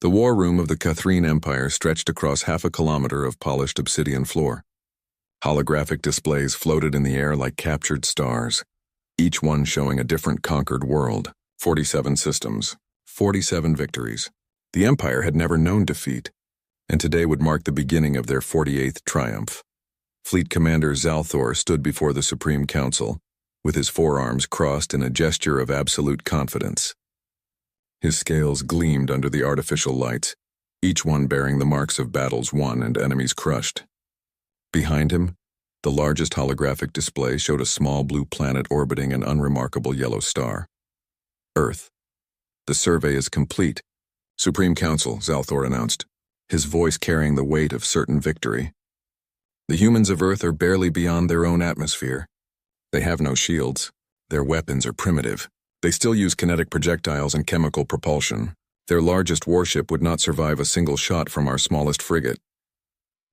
The war room of the Catherine Empire stretched across half a kilometer of polished obsidian floor. Holographic displays floated in the air like captured stars, each one showing a different conquered world. 47 systems, 47 victories. The Empire had never known defeat, and today would mark the beginning of their 48th triumph. Fleet Commander Zalthor stood before the Supreme Council, with his forearms crossed in a gesture of absolute confidence. His scales gleamed under the artificial lights, each one bearing the marks of battles won and enemies crushed. Behind him, the largest holographic display showed a small blue planet orbiting an unremarkable yellow star. Earth. The survey is complete. Supreme Council, Zalthor announced, his voice carrying the weight of certain victory. The humans of Earth are barely beyond their own atmosphere. They have no shields. Their weapons are primitive. They still use kinetic projectiles and chemical propulsion. Their largest warship would not survive a single shot from our smallest frigate.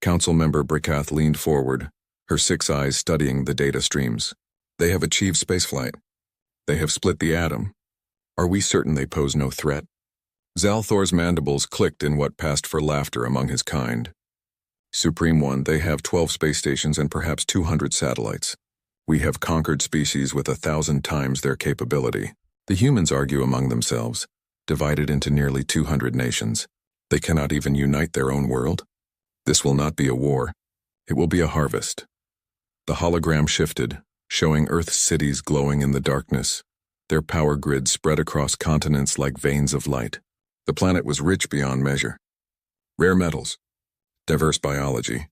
Council member Brikath leaned forward, her 6 eyes studying the data streams. They have achieved spaceflight. They have split the atom. Are we certain they pose no threat? Zalthor's mandibles clicked in what passed for laughter among his kind. Supreme One, they have 12 space stations and perhaps 200 satellites. We have conquered species with 1,000 times their capability. The humans argue among themselves, divided into nearly 200 nations. They cannot even unite their own world. This will not be a war. It will be a harvest. The hologram shifted, showing Earth's cities glowing in the darkness, their power grids spread across continents like veins of light. The planet was rich beyond measure. Rare metals, diverse biology,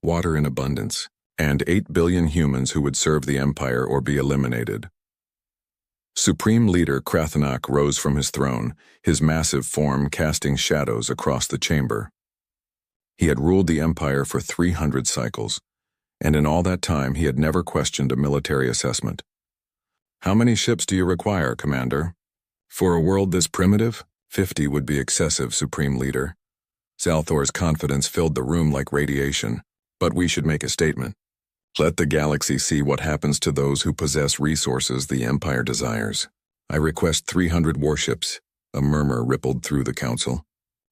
water in abundance, and 8 billion humans who would serve the Empire or be eliminated. Supreme Leader Krathanak rose from his throne, his massive form casting shadows across the chamber. He had ruled the Empire for 300 cycles, and in all that time he had never questioned a military assessment. How many ships do you require, Commander? For a world this primitive, 50 would be excessive, Supreme Leader. Zalthor's confidence filled the room like radiation, but we should make a statement. Let the galaxy see what happens to those who possess resources the Empire desires. I request 300 warships. A murmur rippled through the council.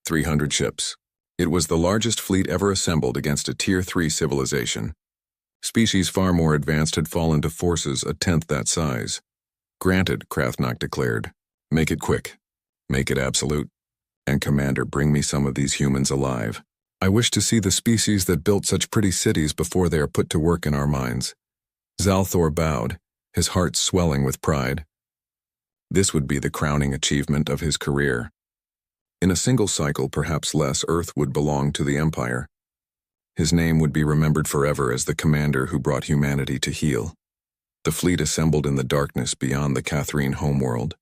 300 ships. It was the largest fleet ever assembled against a Tier 3 civilization. Species far more advanced had fallen to forces 1/10 that size. Granted, Krathanak declared. Make it quick. Make it absolute. And Commander, bring me some of these humans alive. I wish to see the species that built such pretty cities before they are put to work in our mines. Zalthor bowed, his heart swelling with pride. This would be the crowning achievement of his career. In a single cycle, perhaps less, Earth would belong to the Empire. His name would be remembered forever as the commander who brought humanity to heel. The fleet assembled in the darkness beyond the Catherine homeworld.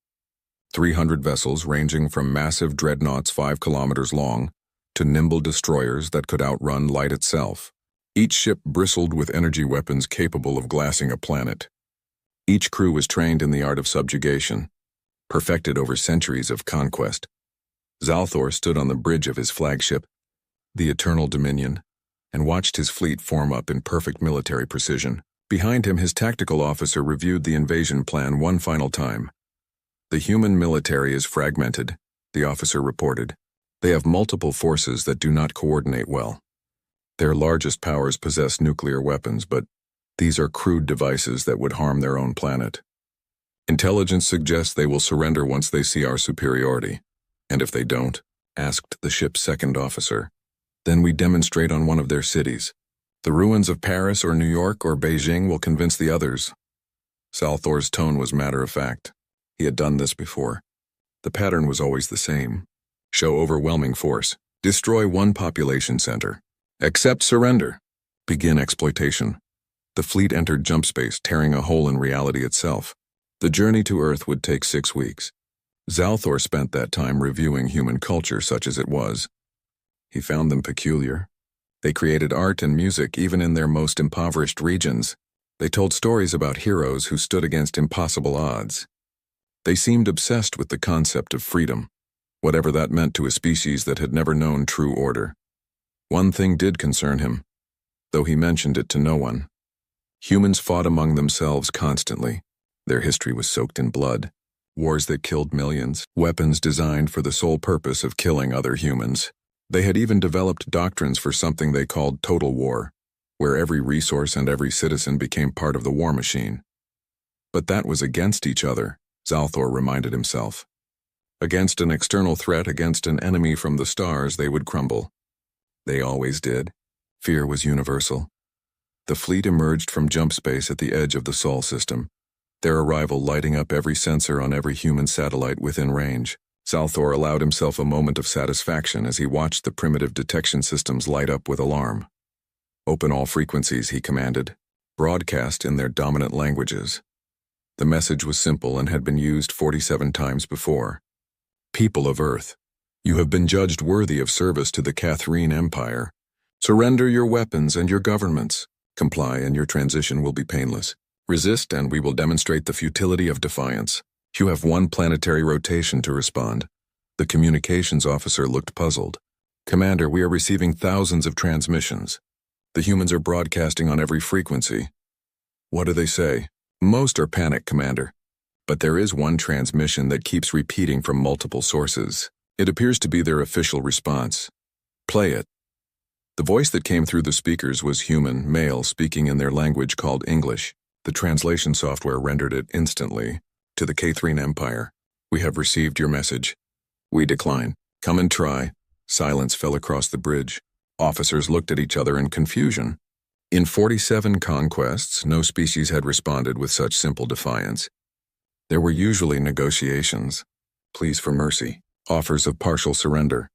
300 vessels ranging from massive dreadnoughts 5 kilometers long to nimble destroyers that could outrun light itself. Each ship bristled with energy weapons capable of glassing a planet. Each crew was trained in the art of subjugation, perfected over centuries of conquest. Zalthor stood on the bridge of his flagship, the Eternal Dominion, and watched his fleet form up in perfect military precision. Behind him, his tactical officer reviewed the invasion plan one final time. The human military is fragmented, the officer reported. They have multiple forces that do not coordinate well. Their largest powers possess nuclear weapons, but these are crude devices that would harm their own planet. Intelligence suggests they will surrender once they see our superiority. And if they don't, asked the ship's second officer, then we demonstrate on one of their cities. The ruins of Paris or New York or Beijing will convince the others. Zalthor's tone was matter-of-fact. He had done this before. The pattern was always the same. Show overwhelming force. Destroy one population center. Accept surrender. Begin exploitation. The fleet entered jump space, tearing a hole in reality itself. The journey to Earth would take 6 weeks. Zalthor spent that time reviewing human culture such as it was. He found them peculiar. They created art and music even in their most impoverished regions. They told stories about heroes who stood against impossible odds. They seemed obsessed with the concept of freedom, whatever that meant to a species that had never known true order. One thing did concern him, though he mentioned it to no one. Humans fought among themselves constantly. Their history was soaked in blood. wars that killed millions, weapons designed for the sole purpose of killing other humans. They had even developed doctrines for something they called total war, where every resource and every citizen became part of the war machine. But that was against each other, Zalthor reminded himself. Against an external threat, against an enemy from the stars, they would crumble. They always did. Fear was universal. The fleet emerged from jump space at the edge of the Sol system, their arrival lighting up every sensor on every human satellite within range. Zalthor allowed himself a moment of satisfaction as he watched the primitive detection systems light up with alarm. Open all frequencies, he commanded. Broadcast in their dominant languages. The message was simple and had been used 47 times before. People of Earth, you have been judged worthy of service to the Catherine Empire. Surrender your weapons and your governments. Comply and your transition will be painless. Resist and we will demonstrate the futility of defiance. You have one planetary rotation to respond. The communications officer looked puzzled. Commander, we are receiving thousands of transmissions. The humans are broadcasting on every frequency. What do they say? Most are panic, Commander. But there is one transmission that keeps repeating from multiple sources. It appears to be their official response. Play it. The voice that came through the speakers was human, male, speaking in their language called English. The translation software rendered it instantly. To the Catherine Empire, we have received your message. We decline. Come and try. Silence fell across the bridge. Officers looked at each other in confusion. In 47 conquests, no species had responded with such simple defiance. There were usually negotiations, pleas for mercy, offers of partial surrender.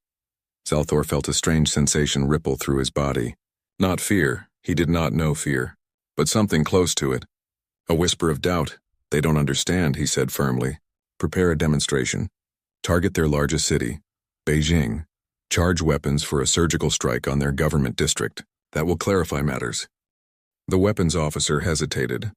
Zalthor felt a strange sensation ripple through his body. Not fear, he did not know fear, but something close to it. A whisper of doubt. They don't understand, he said firmly. Prepare a demonstration. Target their largest city, Beijing. Charge weapons for a surgical strike on their government district. That will clarify matters. The weapons officer hesitated.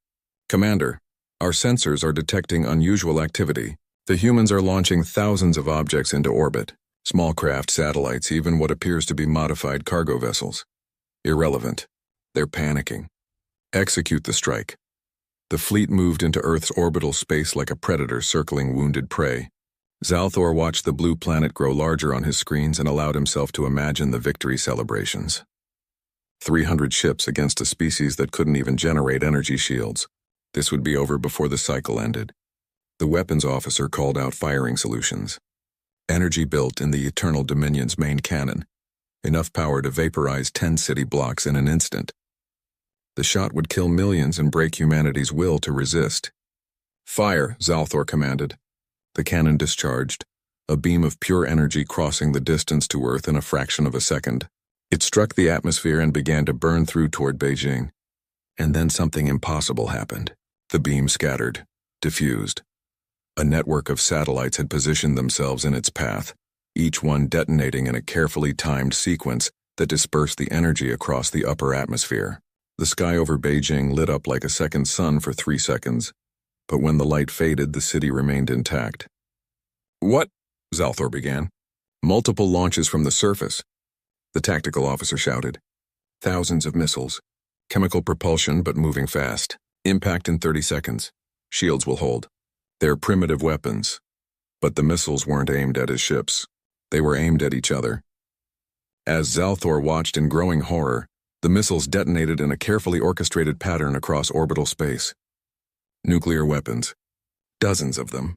Commander, our sensors are detecting unusual activity. The humans are launching thousands of objects into orbit. Small craft, satellites, even what appears to be modified cargo vessels. Irrelevant. They're panicking. Execute the strike. The fleet moved into Earth's orbital space like a predator circling wounded prey. Zalthor watched the blue planet grow larger on his screens and allowed himself to imagine the victory celebrations. 300 ships against a species that couldn't even generate energy shields. This would be over before the cycle ended. The weapons officer called out firing solutions. Energy built in the Eternal Dominion's main cannon. Enough power to vaporize 10 city blocks in an instant. The shot would kill millions and break humanity's will to resist. Fire, Zalthor commanded. The cannon discharged, a beam of pure energy crossing the distance to Earth in a fraction of a second. It struck the atmosphere and began to burn through toward Beijing. And then something impossible happened. The beam scattered, diffused. A network of satellites had positioned themselves in its path, each one detonating in a carefully timed sequence that dispersed the energy across the upper atmosphere. The sky over Beijing lit up like a second sun for 3 seconds, but when the light faded, the city remained intact. What? Zalthor began. Multiple launches from the surface. The tactical officer shouted. Thousands of missiles. Chemical propulsion, but moving fast. Impact in 30 seconds. Shields will hold. They're primitive weapons. But the missiles weren't aimed at his ships. They were aimed at each other. As Zalthor watched in growing horror, the missiles detonated in a carefully orchestrated pattern across orbital space. Nuclear weapons. Dozens of them.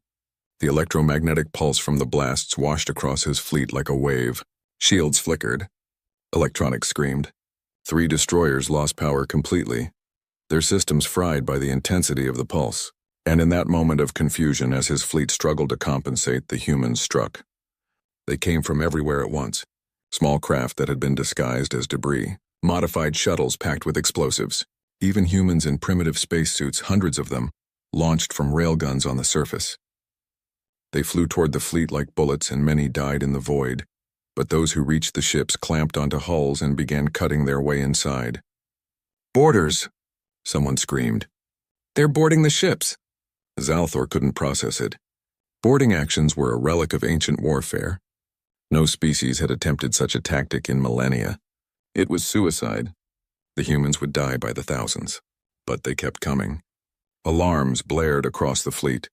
The electromagnetic pulse from the blasts washed across his fleet like a wave. Shields flickered. Electronics screamed. 3 destroyers lost power completely, their systems fried by the intensity of the pulse. And in that moment of confusion, as his fleet struggled to compensate, the humans struck. They came from everywhere at once. Small craft that had been disguised as debris. Modified shuttles packed with explosives. Even humans in primitive spacesuits, hundreds of them, launched from railguns on the surface. They flew toward the fleet like bullets, and many died in the void. But those who reached the ships clamped onto hulls and began cutting their way inside. Boarders! Someone screamed. They're boarding the ships! Zalthor couldn't process it. Boarding actions were a relic of ancient warfare. No species had attempted such a tactic in millennia. It was suicide. The humans would die by the thousands. But they kept coming. Alarms blared across the fleet.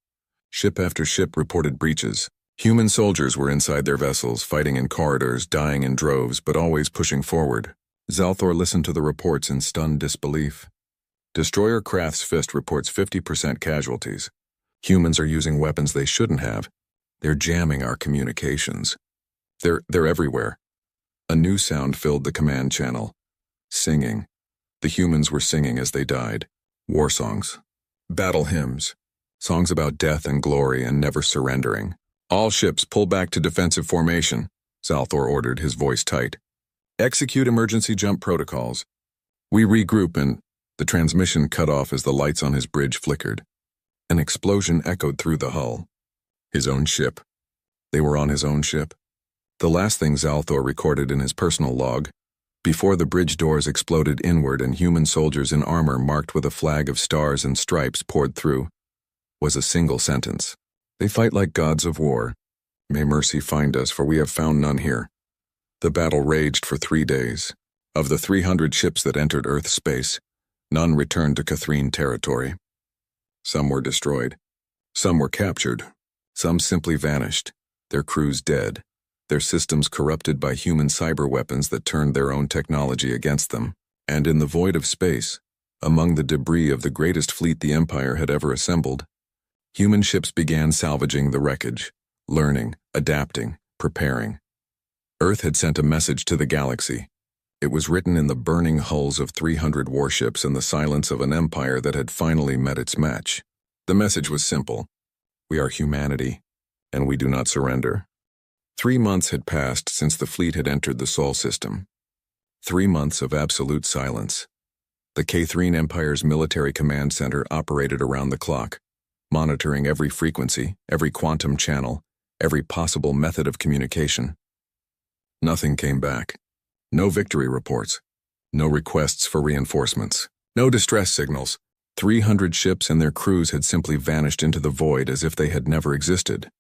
Ship after ship reported breaches. Human soldiers were inside their vessels, fighting in corridors, dying in droves, but always pushing forward. Zalthor listened to the reports in stunned disbelief. Destroyer Krath's Fist reports 50% casualties. Humans are using weapons they shouldn't have. They're jamming our communications. They're everywhere. A new sound filled the command channel. Singing. The humans were singing as they died. War songs. Battle hymns. Songs about death and glory and never surrendering. All ships pull back to defensive formation, Zalthor ordered, his voice tight. Execute emergency jump protocols. We regroup and the transmission cut off as the lights on his bridge flickered. An explosion echoed through the hull. His own ship. They were on his own ship. The last thing Zalthor recorded in his personal log, before the bridge doors exploded inward and human soldiers in armor marked with a flag of stars and stripes poured through, was a single sentence. They fight like gods of war. May mercy find us, for we have found none here. The battle raged for 3 days. Of the 300 ships that entered Earth space, none returned to Catherine territory. Some were destroyed. Some were captured. Some simply vanished, their crews dead, their systems corrupted by human cyber weapons that turned their own technology against them. And in the void of space, among the debris of the greatest fleet the Empire had ever assembled, human ships began salvaging the wreckage, learning, adapting, preparing. Earth had sent a message to the galaxy. It was written in the burning hulls of 300 warships and the silence of an empire that had finally met its match. The message was simple. We are humanity, and we do not surrender. 3 months had passed since the fleet had entered the Sol system. 3 months of absolute silence. The Catherine Empire's military command center operated around the clock, monitoring every frequency, every quantum channel, every possible method of communication. Nothing came back. No victory reports. No requests for reinforcements. No distress signals. 300 ships and their crews had simply vanished into the void as if they had never existed.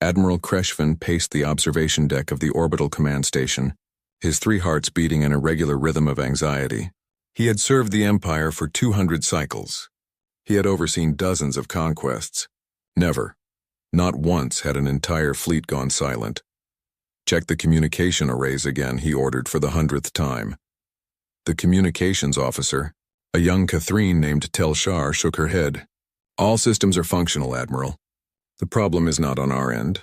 Admiral Creshvan paced the observation deck of the orbital command station, his 3 hearts beating an irregular rhythm of anxiety. He had served the Empire for 200 cycles. He had overseen dozens of conquests. Never, not once, had an entire fleet gone silent. Check the communication arrays again, he ordered for the 100th time. The communications officer, a young Catherine named Telshar, shook her head. All systems are functional, Admiral. The problem is not on our end.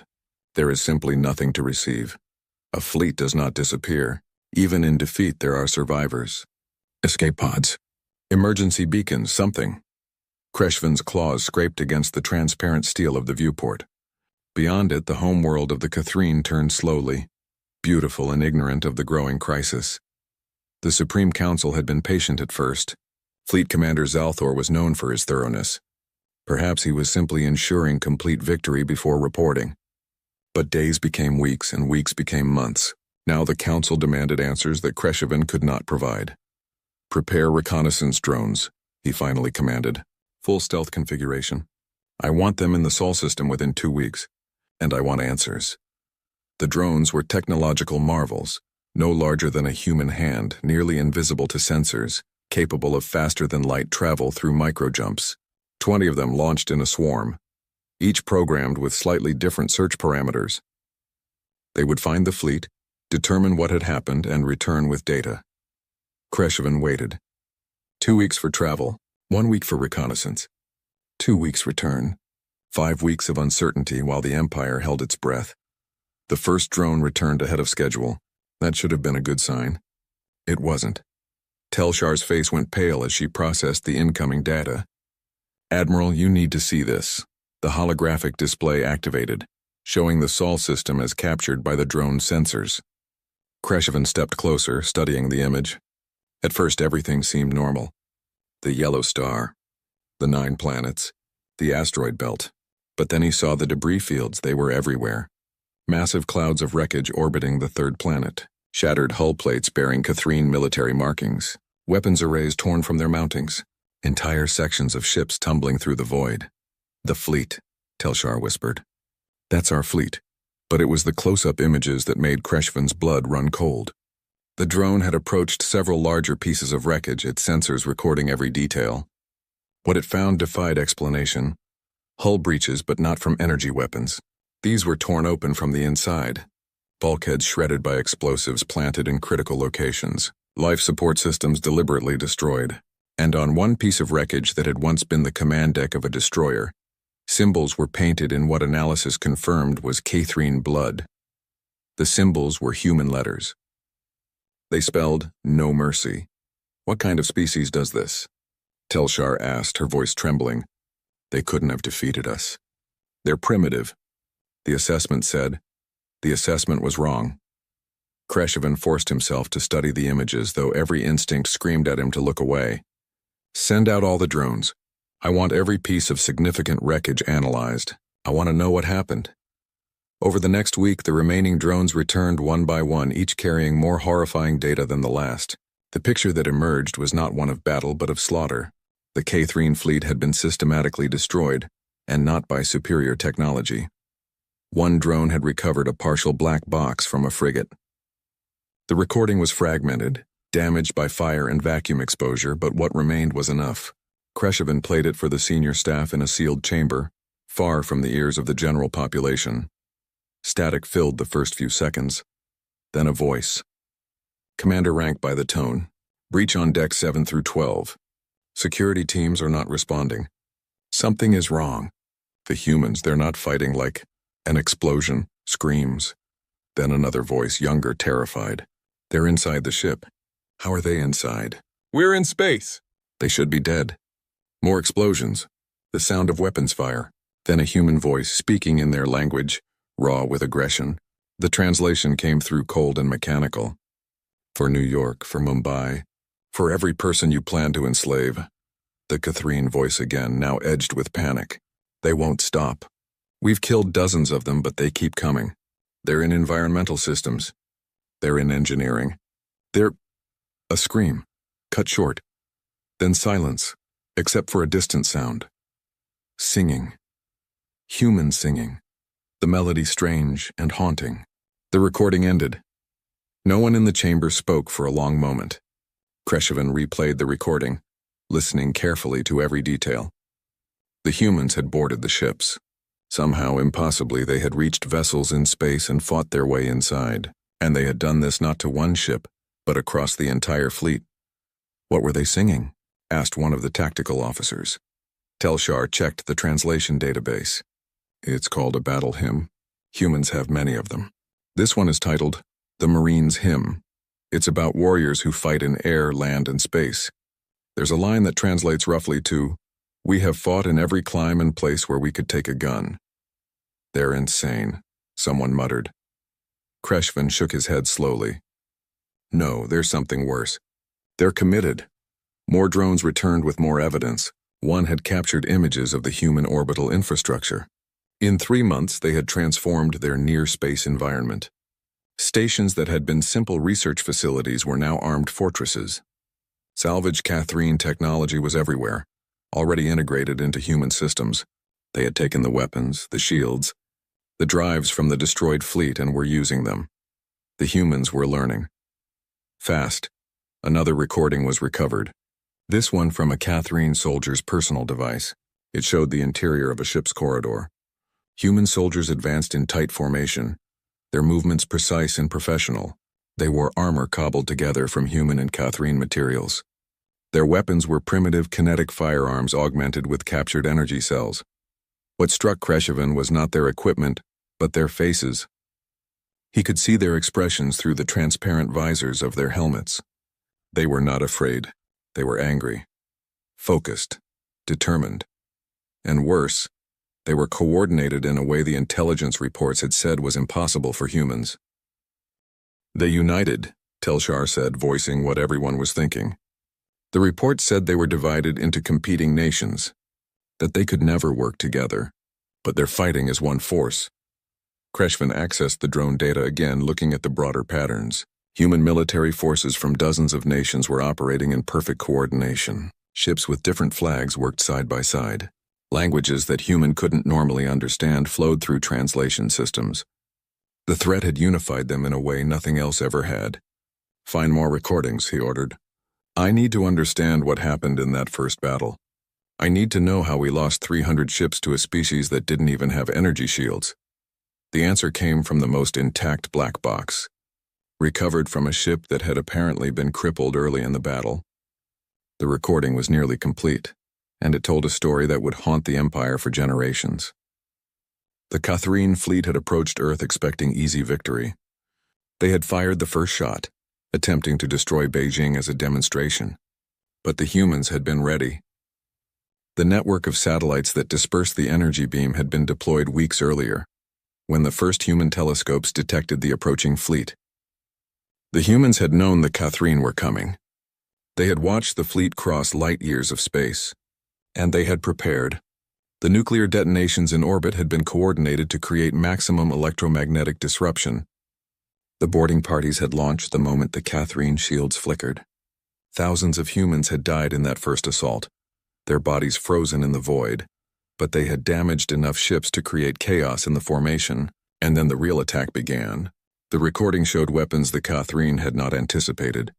There is simply nothing to receive. A fleet does not disappear. Even in defeat, there are survivors. Escape pods. Emergency beacons, something. Creshvan's claws scraped against the transparent steel of the viewport. Beyond it, the homeworld of the Catherine turned slowly, beautiful and ignorant of the growing crisis. The Supreme Council had been patient at first. Fleet Commander Zalthor was known for his thoroughness. Perhaps he was simply ensuring complete victory before reporting. But days became weeks and weeks became months. Now the Council demanded answers that Creshvan could not provide. Prepare reconnaissance drones, he finally commanded. Full stealth configuration. I want them in the Sol system within 2 weeks. And I want answers. The drones were technological marvels, no larger than a human hand, nearly invisible to sensors, capable of faster-than-light travel through microjumps. 20 of them launched in a swarm, each programmed with slightly different search parameters. They would find the fleet, determine what had happened, and return with data. Creshvan waited. 2 weeks for travel, 1 week for reconnaissance. 2 weeks return. 5 weeks of uncertainty while the Empire held its breath. The first drone returned ahead of schedule. That should have been a good sign. It wasn't. Telshar's face went pale as she processed the incoming data. Admiral, you need to see this. The holographic display activated, showing the Sol system as captured by the drone's sensors. Creshvan stepped closer, studying the image. At first, everything seemed normal. The yellow star, the 9 planets, the asteroid belt. But then he saw the debris fields. They were everywhere. Massive clouds of wreckage orbiting the 3rd planet, shattered hull plates bearing Catherine military markings, weapons arrays torn from their mountings, entire sections of ships tumbling through the void. The fleet, Telshar whispered. That's our fleet. But it was the close-up images that made Creshvan's blood run cold. The drone had approached several larger pieces of wreckage, its sensors recording every detail. What it found defied explanation. Hull breaches, but not from energy weapons. These were torn open from the inside. Bulkheads shredded by explosives planted in critical locations. Life support systems deliberately destroyed. And on one piece of wreckage that had once been the command deck of a destroyer, symbols were painted in what analysis confirmed was Catherine blood. The symbols were human letters. They spelled no mercy. What kind of species does this? Telshar asked, her voice trembling. They couldn't have defeated us. They're primitive. The assessment said. The assessment was wrong. Crusade forced himself to study the images, though every instinct screamed at him to look away. Send out all the drones. I want every piece of significant wreckage analyzed. I want to know what happened. Over the next week, the remaining drones returned one by one, each carrying more horrifying data than the last. The picture that emerged was not one of battle, but of slaughter. The Catherine fleet had been systematically destroyed, and not by superior technology. One drone had recovered a partial black box from a frigate. The recording was fragmented, damaged by fire and vacuum exposure, but what remained was enough. Crusade played it for the senior staff in a sealed chamber, far from the ears of the general population. Static filled the first few seconds. Then a voice. Commander rank by the tone. Breach on deck 7 through 12. Security teams are not responding. Something is wrong. The humans, they're not fighting like an explosion, screams. Then another voice, younger, terrified. They're inside the ship. How are they inside? We're in space. They should be dead. More explosions. The sound of weapons fire. Then a human voice speaking in their language, raw with aggression. The translation came through cold and mechanical. For New York, for Mumbai, for every person you plan to enslave. The Catherine voice again, now edged with panic. They won't stop. We've killed dozens of them, but they keep coming. They're in environmental systems. They're in engineering. They're... A scream, cut short. Then silence, except for a distant sound. Singing. Human singing. The melody strange and haunting. The recording ended. No one in the chamber spoke for a long moment. Crusade replayed the recording, listening carefully to every detail. The humans had boarded the ships. Somehow, impossibly, they had reached vessels in space and fought their way inside. And they had done this not to one ship, but across the entire fleet. What were they singing? Asked one of the tactical officers. Telshar checked the translation database. It's called a battle hymn. Humans have many of them. This one is titled The Marine's Hymn. It's about warriors who fight in air, land, and space. There's a line that translates roughly to, "We have fought in every clime and place where we could take a gun." They're insane, someone muttered. Crusade shook his head slowly. No, there's something worse. They're committed. More drones returned with more evidence. One had captured images of the human orbital infrastructure. In 3 months, they had transformed their near-space environment. Stations that had been simple research facilities were now armed fortresses. Salvage Catherine technology was everywhere, already integrated into human systems. They had taken the weapons, the shields, the drives from the destroyed fleet and were using them. The humans were learning. Fast, another recording was recovered. This one from a Catherine soldier's personal device. It showed the interior of a ship's corridor. Human soldiers advanced in tight formation, their movements precise and professional. They wore armor cobbled together from human and Catherine materials. Their weapons were primitive kinetic firearms augmented with captured energy cells. What struck Crusade was not their equipment, but their faces. He could see their expressions through the transparent visors of their helmets. They were not afraid. They were angry, focused, determined. And worse, they were coordinated in a way the intelligence reports had said was impossible for humans. They united, Telshar said, voicing what everyone was thinking. The report said they were divided into competing nations, that they could never work together, but they're fighting as one force. Crusade accessed the drone data again, looking at the broader patterns. Human military forces from dozens of nations were operating in perfect coordination. Ships with different flags worked side by side. Languages that human couldn't normally understand flowed through translation systems. The threat had unified them in a way nothing else ever had. Find more recordings, he ordered. I need to understand what happened in that first battle. I need to know how we lost 300 ships to a species that didn't even have energy shields. The answer came from the most intact black box, recovered from a ship that had apparently been crippled early in the battle. The recording was nearly complete, and it told a story that would haunt the Empire for generations. The Catherine fleet had approached Earth expecting easy victory. They had fired the first shot, attempting to destroy Beijing as a demonstration. But the humans had been ready. The network of satellites that dispersed the energy beam had been deployed weeks earlier, when the first human telescopes detected the approaching fleet. The humans had known the Catherine were coming. They had watched the fleet cross light years of space, and they had prepared. The nuclear detonations in orbit had been coordinated to create maximum electromagnetic disruption. The boarding parties had launched the moment the Catherine shields flickered. Thousands of humans had died in that first assault, their bodies frozen in the void, but they had damaged enough ships to create chaos in the formation, and then the real attack began. The recording showed weapons the Catherine had not anticipated.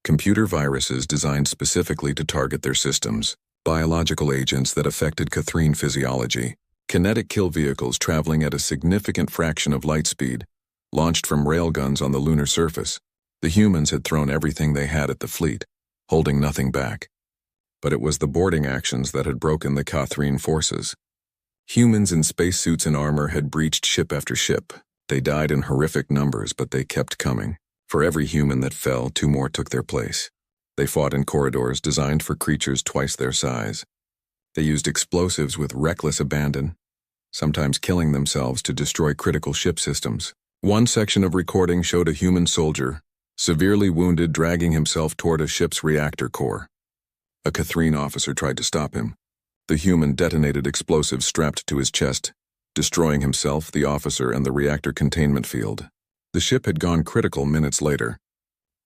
Computer viruses designed specifically to target their systems, biological agents that affected Catherine physiology, kinetic kill vehicles traveling at a significant fraction of light speed, launched from railguns on the lunar surface. The humans had thrown everything they had at the fleet, holding nothing back. But it was the boarding actions that had broken the Catherine forces. Humans in spacesuits and armor had breached ship after ship. They died in horrific numbers, but they kept coming. For every human that fell, 2 more took their place. They fought in corridors designed for creatures twice their size. They used explosives with reckless abandon, sometimes killing themselves to destroy critical ship systems. One section of recording showed a human soldier, severely wounded, dragging himself toward a ship's reactor core. A Catherine officer tried to stop him. The human detonated explosives strapped to his chest, destroying himself, the officer, and the reactor containment field. The ship had gone critical minutes later.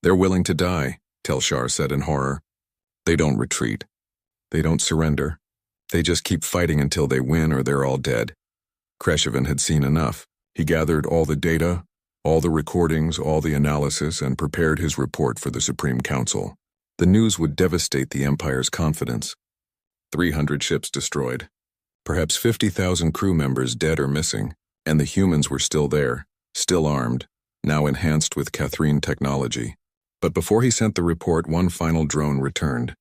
"They're willing to die," Telshar said in horror. "They don't retreat. They don't surrender. They just keep fighting until they win or they're all dead." Crusade had seen enough. He gathered all the data, all the recordings, all the analysis, and prepared his report for the Supreme Council. The news would devastate the Empire's confidence. 300 ships destroyed. Perhaps 50,000 crew members dead or missing, and the humans were still there, still armed, now enhanced with Catherine technology. But before he sent the report, one final drone returned.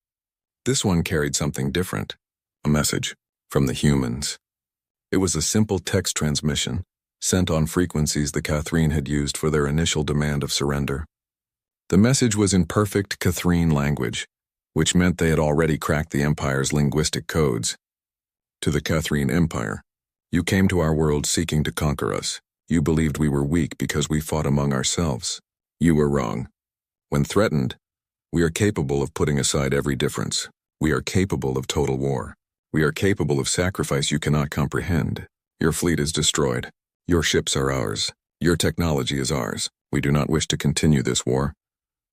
This one carried something different, a message from the humans. It was a simple text transmission, sent on frequencies the Catherine had used for their initial demand of surrender. The message was in perfect Catherine language, which meant they had already cracked the Empire's linguistic codes. To the Catherine Empire, "You came to our world seeking to conquer us. You believed we were weak because we fought among ourselves. You were wrong. When threatened, we are capable of putting aside every difference. We are capable of total war. We are capable of sacrifice you cannot comprehend. Your fleet is destroyed. Your ships are ours. Your technology is ours. We do not wish to continue this war.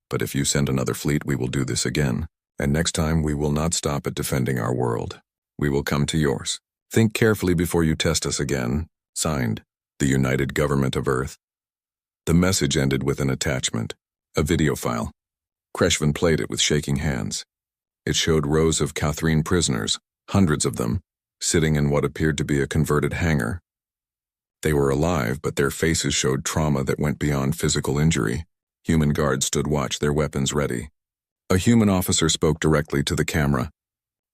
But if you send another fleet, we will do this again. And next time, we will not stop at defending our world. We will come to yours. Think carefully before you test us again." Signed, the United Government of Earth. The message ended with an attachment, a video file. Crusade played it with shaking hands. It showed rows of Catherine prisoners, hundreds of them, sitting in what appeared to be a converted hangar. They were alive, but their faces showed trauma that went beyond physical injury. Human guards stood watch, their weapons ready. A human officer spoke directly to the camera.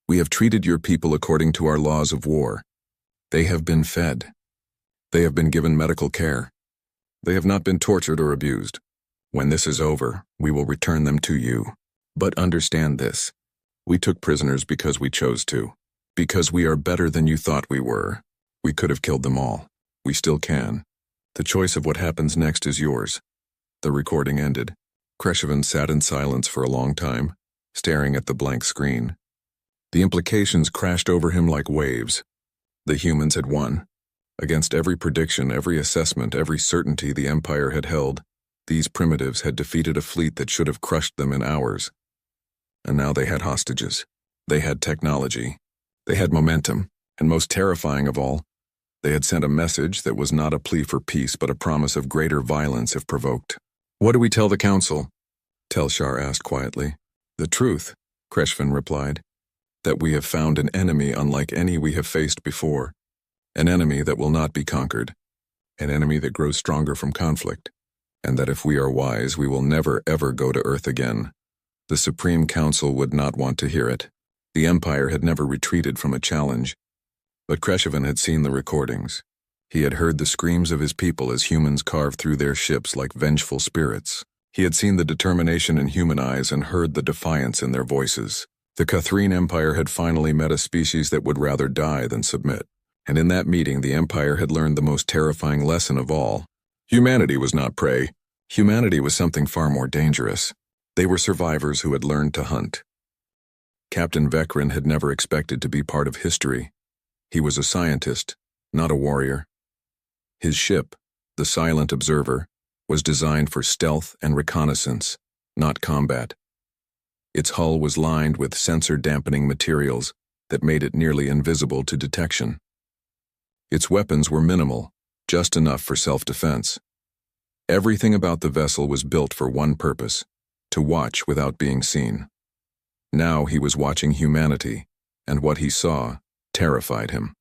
"We have treated your people according to our laws of war. They have been fed. They have been given medical care. They have not been tortured or abused. When this is over, we will return them to you. But understand this. We took prisoners because we chose to. Because we are better than you thought we were. We could have killed them all. We still can. The choice of what happens next is yours." The recording ended. Crusade sat in silence for a long time, staring at the blank screen. The implications crashed over him like waves. The humans had won. Against every prediction, every assessment, every certainty the Empire had held, these primitives had defeated a fleet that should have crushed them in hours. And now they had hostages. They had technology. They had momentum. And most terrifying of all, they had sent a message that was not a plea for peace but a promise of greater violence if provoked. "What do we tell the Council?" Telshar asked quietly. "The truth," Crusade replied. that we have found an enemy unlike any we have faced before, an enemy that will not be conquered, an enemy that grows stronger from conflict, and that if we are wise, we will never ever go to Earth again. The Supreme Council would not want to hear it. The Empire had never retreated from a challenge, but Crusade had seen the recordings. He had heard the screams of his people as humans carved through their ships like vengeful spirits. He had seen the determination in human eyes and heard the defiance in their voices. The Catherine Empire had finally met a species that would rather die than submit. And in that meeting, the Empire had learned the most terrifying lesson of all. Humanity was not prey. Humanity was something far more dangerous. They were survivors who had learned to hunt. Captain Vekrin had never expected to be part of history. He was a scientist, not a warrior. His ship, the Silent Observer, was designed for stealth and reconnaissance, not combat. Its hull was lined with sensor-dampening materials that made it nearly invisible to detection. Its weapons were minimal, just enough for self-defense. Everything about the vessel was built for one purpose: to watch without being seen. Now he was watching humanity, and what he saw terrified him.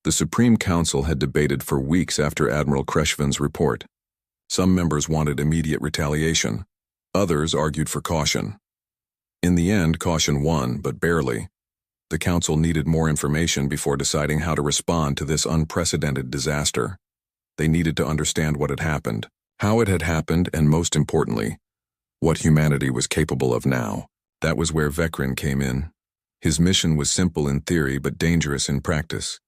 The Supreme Council had debated for weeks after Admiral Crushade's report. Some members wanted immediate retaliation. Others argued for caution. In the end, caution won, but barely. The Council needed more information before deciding how to respond to this unprecedented disaster. They needed to understand what had happened, how it had happened, and most importantly, what humanity was capable of now. That was where Vekrin came in. His mission was simple in theory but dangerous in practice.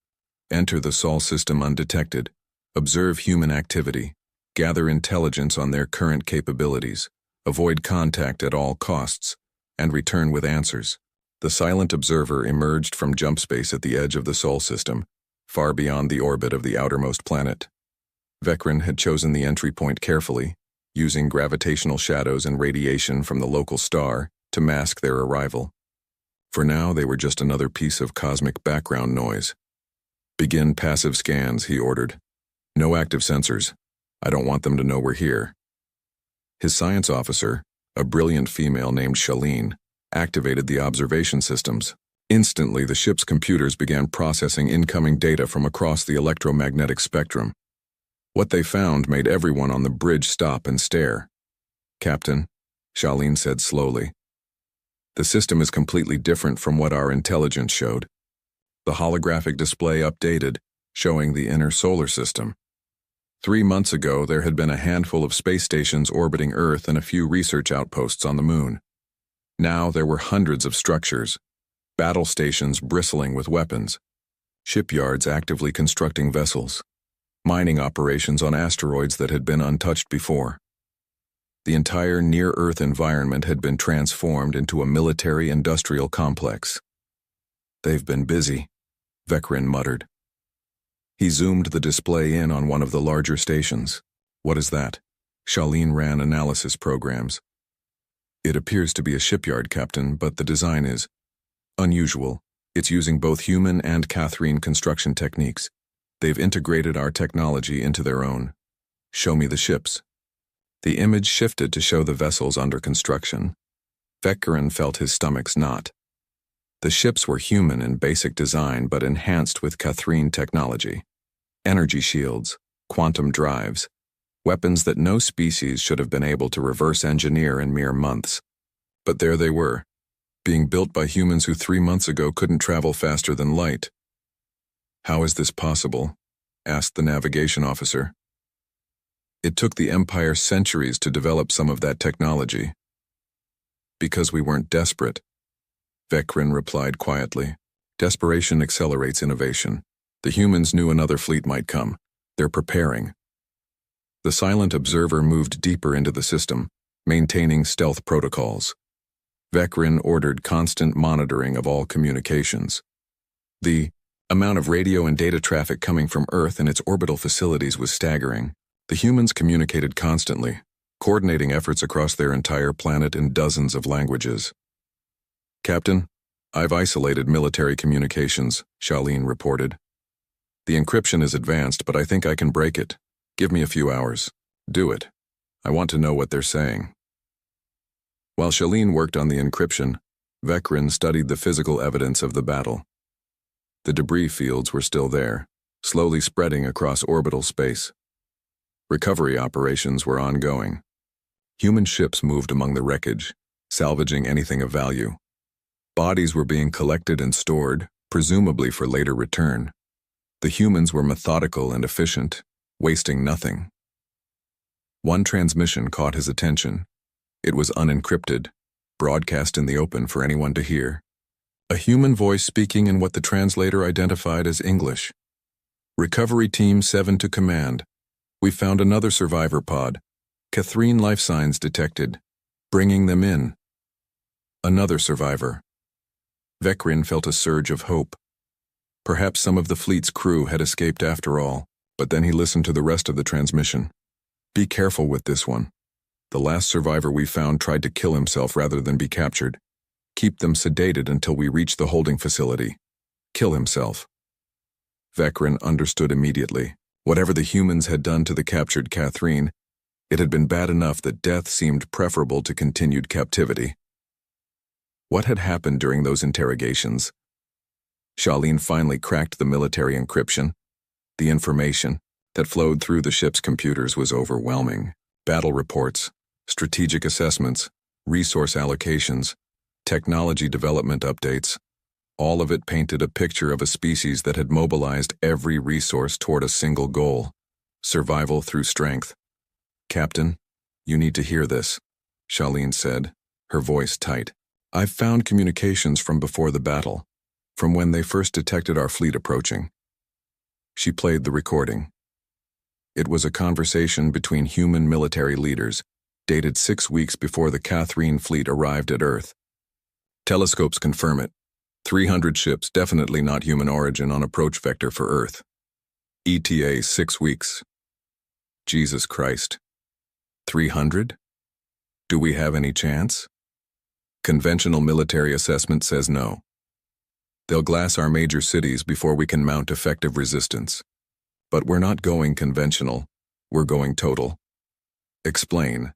Enter the Sol system undetected, observe human activity, gather intelligence on their current capabilities, avoid contact at all costs, and return with answers. The Silent Observer emerged from jump space at the edge of the Sol system, far beyond the orbit of the outermost planet. Vekrin had chosen the entry point carefully, using gravitational shadows and radiation from the local star to mask their arrival. For now, they were just another piece of cosmic background noise. Begin passive scans, he ordered. No active sensors. I don't want them to know we're here. His science officer, a brilliant female named Shaleen, activated the observation systems. Instantly, the ship's computers began processing incoming data from across the electromagnetic spectrum. What they found made everyone on the bridge stop and stare. Captain, Shaleen said slowly, the system is completely different from what our intelligence showed. The holographic display updated, showing the inner solar system. 3 months ago, there had been a handful of space stations orbiting Earth and a few research outposts on the Moon. Now there were hundreds of structures, battle stations bristling with weapons, shipyards actively constructing vessels, mining operations on asteroids that had been untouched before. The entire near-Earth environment had been transformed into a military-industrial complex. They've been busy, Vekrin muttered. He zoomed the display in on one of the larger stations. What is that? Shaleen ran analysis programs. It appears to be a shipyard, Captain, but the design is unusual. It's using both human and Catherine construction techniques. They've integrated our technology into their own. Show me the ships. The image shifted to show the vessels under construction. Vekrin felt his stomach's knot. The ships were human in basic design but enhanced with Catherine technology. Energy shields, quantum drives, weapons that no species should have been able to reverse engineer in mere months. But there they were, being built by humans who 3 months ago couldn't travel faster than light. How is this possible? Asked the navigation officer. It took the Empire centuries to develop some of that technology. Because we weren't desperate, Vekrin replied quietly. Desperation accelerates innovation. The humans knew another fleet might come. They're preparing. The Silent Observer moved deeper into the system, maintaining stealth protocols. Vekrin ordered constant monitoring of all communications. The amount of radio and data traffic coming from Earth and its orbital facilities was staggering. The humans communicated constantly, coordinating efforts across their entire planet in dozens of languages. Captain, I've isolated military communications, Shaleen reported. The encryption is advanced, but I think I can break it. Give me a few hours. Do it. I want to know what they're saying. While Shaleen worked on the encryption, Vekrin studied the physical evidence of the battle. The debris fields were still there, slowly spreading across orbital space. Recovery operations were ongoing. Human ships moved among the wreckage, salvaging anything of value. Bodies were being collected and stored, presumably for later return. The humans were methodical and efficient, wasting nothing. One transmission caught his attention. It was unencrypted, broadcast in the open for anyone to hear. A human voice speaking in what the translator identified as English. Recovery Team 7 to command. We found another survivor pod. Catherine life signs detected. Bringing them in. Another survivor. Vekrin felt a surge of hope. Perhaps some of the fleet's crew had escaped after all, but then he listened to the rest of the transmission. Be careful with this one. The last survivor we found tried to kill himself rather than be captured. Keep them sedated until we reach the holding facility. Kill himself. Vekrin understood immediately. Whatever the humans had done to the captured Catherine, it had been bad enough that death seemed preferable to continued captivity. What had happened during those interrogations? Charlene finally cracked the military encryption. The information that flowed through the ship's computers was overwhelming. Battle reports, strategic assessments, resource allocations, technology development updates. All of it painted a picture of a species that had mobilized every resource toward a single goal: survival through strength. Captain, you need to hear this, Charlene said, her voice tight. I've found communications from before the battle, from when they first detected our fleet approaching. She played the recording. It was a conversation between human military leaders, dated 6 weeks before the Catherine fleet arrived at Earth. Telescopes confirm it. 300 ships, definitely not human origin, on approach vector for Earth. ETA 6 weeks. Jesus Christ. 300? Do we have any chance? Conventional military assessment says no. They'll glass our major cities before we can mount effective resistance. But we're not going conventional, we're going total. Explain.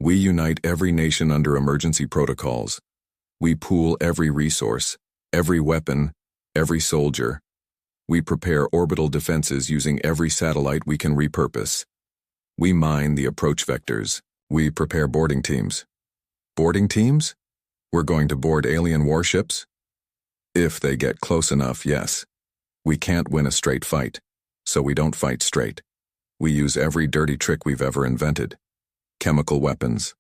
We unite every nation under emergency protocols. We pool every resource, every weapon, every soldier. We prepare orbital defenses using every satellite we can repurpose. We mine the approach vectors. We prepare boarding teams. Boarding teams? We're going to board alien warships? If they get close enough, yes. We can't win a straight fight, so we don't fight straight. We use every dirty trick we've ever invented. Chemical weapons,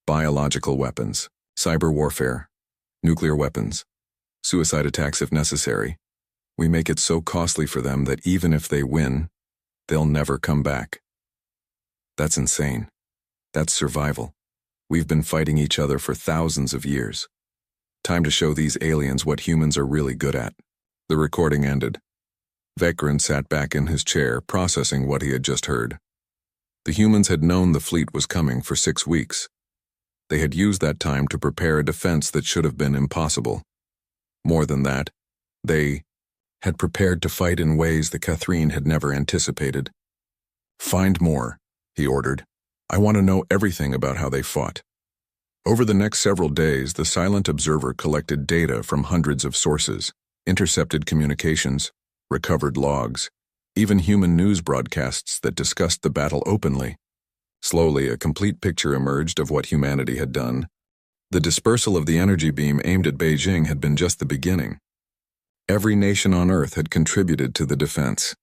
biological weapons, cyber warfare, nuclear weapons, suicide attacks if necessary. We make it so costly for them that even if they win, they'll never come back. That's insane. That's survival. We've been fighting each other for thousands of years. Time to show these aliens what humans are really good at. The recording ended. Vekrin sat back in his chair, processing what he had just heard. The humans had known the fleet was coming for 6 weeks. They had used that time to prepare a defense that should have been impossible. More than that, they had prepared to fight in ways the Catherine had never anticipated. Find more, he ordered. I want to know everything about how they fought. Over the next several days, the silent observer collected data from hundreds of sources, intercepted communications, recovered logs, even human news broadcasts that discussed the battle openly. Slowly, a complete picture emerged of what humanity had done. The dispersal of the energy beam aimed at Beijing had been just the beginning. Every nation on Earth had contributed to the defense.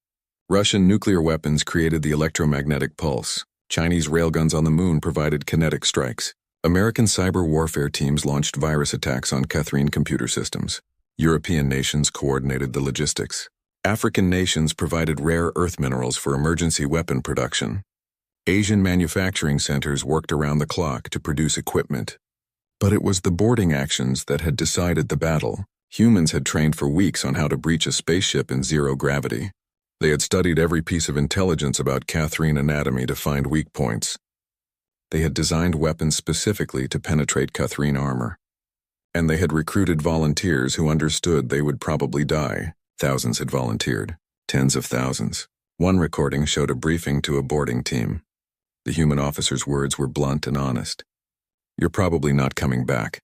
Russian nuclear weapons created the electromagnetic pulse. Chinese railguns on the moon provided kinetic strikes. American cyber warfare teams launched virus attacks on Catherine computer systems. European nations coordinated the logistics. African nations provided rare earth minerals for emergency weapon production. Asian manufacturing centers worked around the clock to produce equipment. But it was the boarding actions that had decided the battle. Humans had trained for weeks on how to breach a spaceship in zero gravity. They had studied every piece of intelligence about Catherine anatomy to find weak points. They had designed weapons specifically to penetrate Catherine armor. And they had recruited volunteers who understood they would probably die. Thousands had volunteered. Tens of thousands. One recording showed a briefing to a boarding team. The human officer's words were blunt and honest. You're probably not coming back.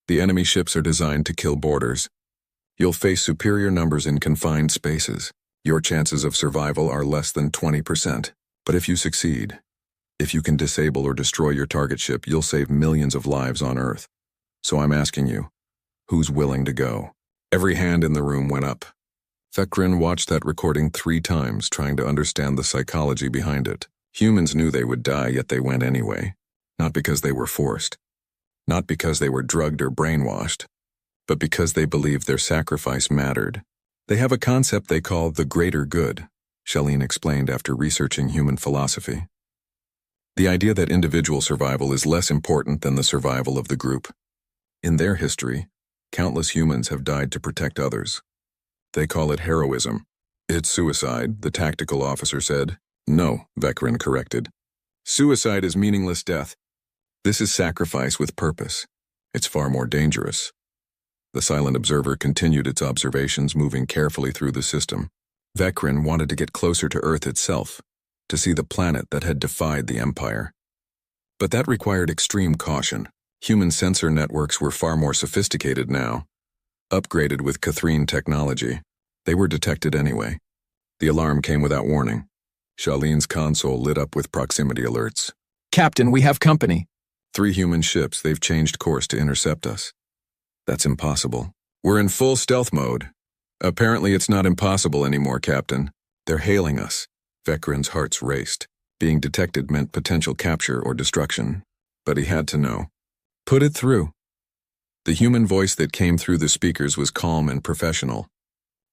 The enemy ships are designed to kill boarders. You'll face superior numbers in confined spaces. Your chances of survival are less than 20%. But if you succeed, if you can disable or destroy your target ship, you'll save millions of lives on Earth. So I'm asking you, who's willing to go? Every hand in the room went up. Vekrin watched that recording 3 times, trying to understand the psychology behind it. Humans knew they would die, yet they went anyway. Not because they were forced. Not because they were drugged or brainwashed. But because they believed their sacrifice mattered. They have a concept they call the greater good, Shaleen explained after researching human philosophy. The idea that individual survival is less important than the survival of the group. In their history, countless humans have died to protect others. They call it heroism. It's suicide, the tactical officer said. No, Vekrin corrected. Suicide is meaningless death. This is sacrifice with purpose. It's far more dangerous. The silent observer continued its observations, moving carefully through the system. Vekrin wanted to get closer to Earth itself, to see the planet that had defied the Empire. But that required extreme caution. Human sensor networks were far more sophisticated now. Upgraded with Catherine technology, they were detected anyway. The alarm came without warning. Shaleen's console lit up with proximity alerts. Captain, we have company. 3 human ships, they've changed course to intercept us. That's impossible. We're in full stealth mode. Apparently it's not impossible anymore, Captain. They're hailing us. Vekrin's hearts raced. Being detected meant potential capture or destruction. But he had to know. Put it through. The human voice that came through the speakers was calm and professional.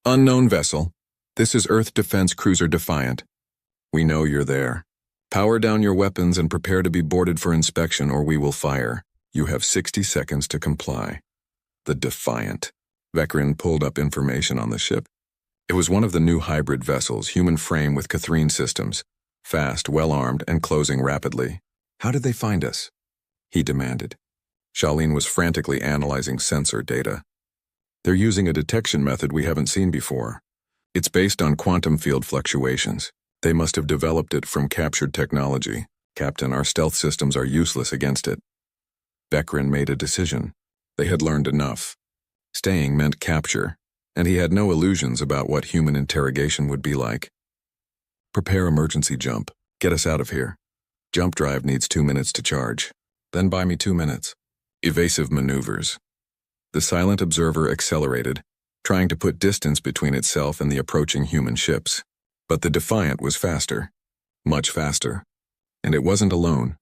Unknown vessel. This is Earth Defense Cruiser Defiant. We know you're there. Power down your weapons and prepare to be boarded for inspection or we will fire. You have 60 seconds to comply. The Defiant. Vekrin pulled up information on the ship. It was one of the new hybrid vessels, human frame with Catherine systems. Fast, well-armed, and closing rapidly. How did they find us? He demanded. Shaleen was frantically analyzing sensor data. They're using a detection method we haven't seen before. It's based on quantum field fluctuations. They must have developed it from captured technology. Captain, our stealth systems are useless against it. Vekrin made a decision. They had learned enough. Staying meant capture, and he had no illusions about what human interrogation would be like. Prepare emergency jump. Get us out of here. Jump drive needs 2 minutes to charge. Then buy me 2 minutes. Evasive maneuvers. The silent observer accelerated, trying to put distance between itself and the approaching human ships. But the Defiant was faster. Much faster. And it wasn't alone.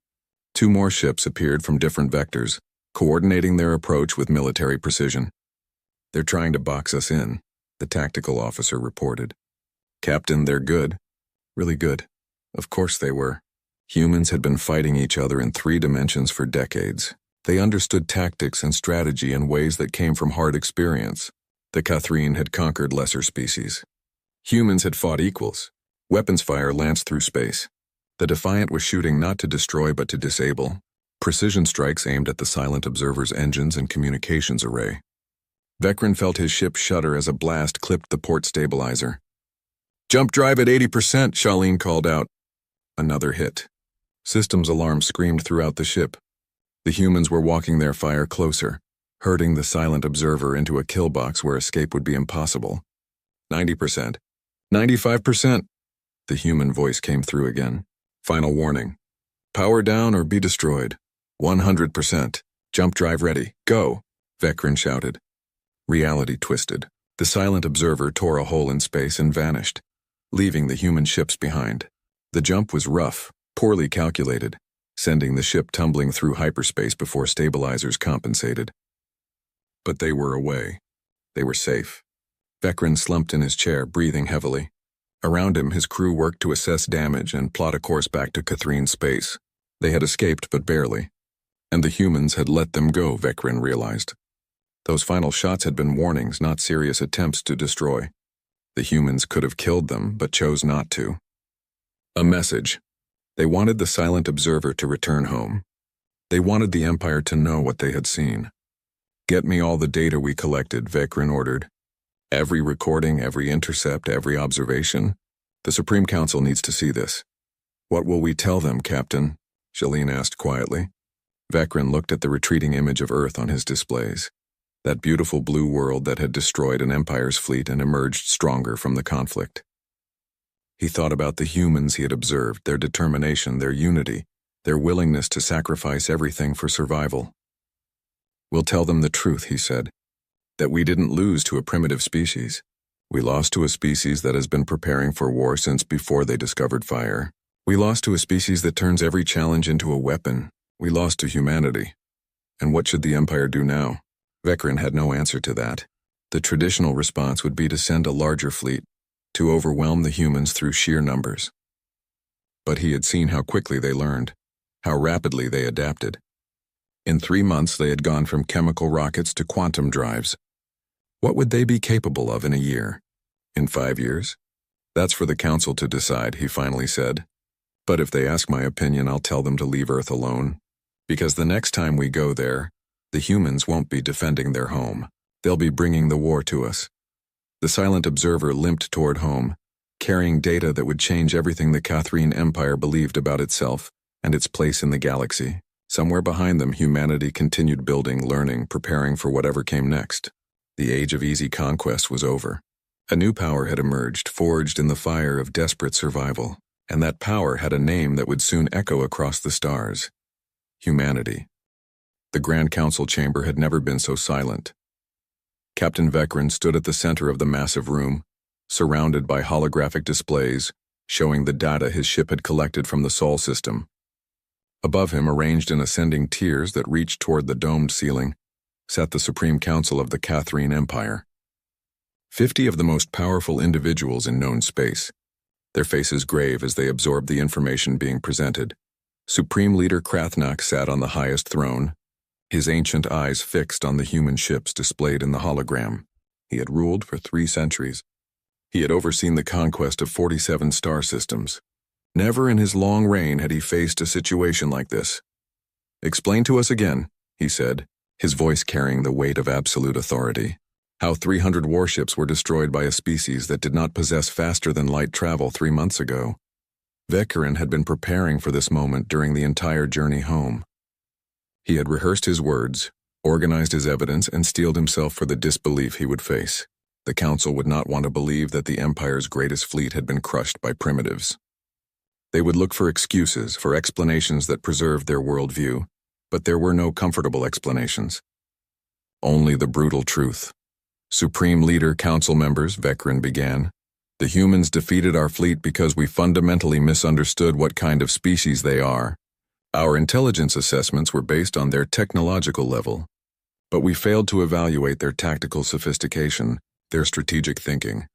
2 more ships appeared from different vectors, coordinating their approach with military precision. They're trying to box us in, the tactical officer reported. Captain, they're good. Really good. Of course they were. Humans had been fighting each other in 3 dimensions for decades. They understood tactics and strategy in ways that came from hard experience. The Catherine had conquered lesser species. Humans had fought equals. Weapons fire lanced through space. The Defiant was shooting not to destroy but to disable. Precision strikes aimed at the silent observer's engines and communications array. Vekrin felt his ship shudder as a blast clipped the port stabilizer. Jump drive at 80%, Shaleen called out. Another hit. Systems alarm screamed throughout the ship. The humans were walking their fire closer, herding the silent observer into a kill box where escape would be impossible. 90%. 95%. The human voice came through again. Final warning. Power down or be destroyed. 100%. Jump drive ready. Go, Vekrin shouted. Reality twisted. The silent observer tore a hole in space and vanished, leaving the human ships behind. The jump was rough, poorly calculated, sending the ship tumbling through hyperspace before stabilizers compensated. But they were away. They were safe. Vekrin slumped in his chair, breathing heavily. Around him, his crew worked to assess damage and plot a course back to Catherine space. They had escaped, but barely. And the humans had let them go, Vekrin realized. Those final shots had been warnings, not serious attempts to destroy. The humans could have killed them, but chose not to. A message. They wanted the silent observer to return home. They wanted the Empire to know what they had seen. Get me all the data we collected, Vekrin ordered. Every recording, every intercept, every observation. The Supreme Council needs to see this. What will we tell them, Captain? Shaleen asked quietly. Vekrin looked at the retreating image of Earth on his displays. That beautiful blue world that had destroyed an empire's fleet and emerged stronger from the conflict. He thought about the humans he had observed, their determination, their unity, their willingness to sacrifice everything for survival. "We'll tell them the truth," he said, "that we didn't lose to a primitive species. We lost to a species that has been preparing for war since before they discovered fire. We lost to a species that turns every challenge into a weapon. We lost to humanity. And what should the Empire do now?" Vekrin had no answer to that. The traditional response would be to send a larger fleet, to overwhelm the humans through sheer numbers. But he had seen how quickly they learned, how rapidly they adapted. In 3 months they had gone from chemical rockets to quantum drives. What would they be capable of in a year? In 5 years? "That's for the Council to decide," he finally said. "But if they ask my opinion, I'll tell them to leave Earth alone. Because the next time we go there, the humans won't be defending their home. They'll be bringing the war to us." The silent observer limped toward home, carrying data that would change everything the Catherine Empire believed about itself and its place in the galaxy. Somewhere behind them, humanity continued building, learning, preparing for whatever came next. The age of easy conquest was over. A new power had emerged, forged in the fire of desperate survival, and that power had a name that would soon echo across the stars: humanity. The Grand Council chamber had never been so silent. Captain Vekrin stood at the center of the massive room, surrounded by holographic displays showing the data his ship had collected from the Sol system. Above him, arranged in ascending tiers that reached toward the domed ceiling, sat the Supreme Council of the Catherine Empire. 50 of the most powerful individuals in known space, their faces grave as they absorbed the information being presented. Supreme Leader Krathnak sat on the highest throne, his ancient eyes fixed on the human ships displayed in the hologram. He had ruled for 3 centuries. He had overseen the conquest of 47 star systems. Never in his long reign had he faced a situation like this. "Explain to us again," he said, his voice carrying the weight of absolute authority, "how 300 warships were destroyed by a species that did not possess faster-than-light travel 3 months ago." Vekrin had been preparing for this moment during the entire journey home. He had rehearsed his words, organized his evidence, and steeled himself for the disbelief he would face. The Council would not want to believe that the Empire's greatest fleet had been crushed by primitives. They would look for excuses, for explanations that preserved their worldview, but there were no comfortable explanations. Only the brutal truth. "Supreme Leader, Council members," Vekrin began, "the humans defeated our fleet because we fundamentally misunderstood what kind of species they are. Our intelligence assessments were based on their technological level, but we failed to evaluate their tactical sophistication, their strategic thinking,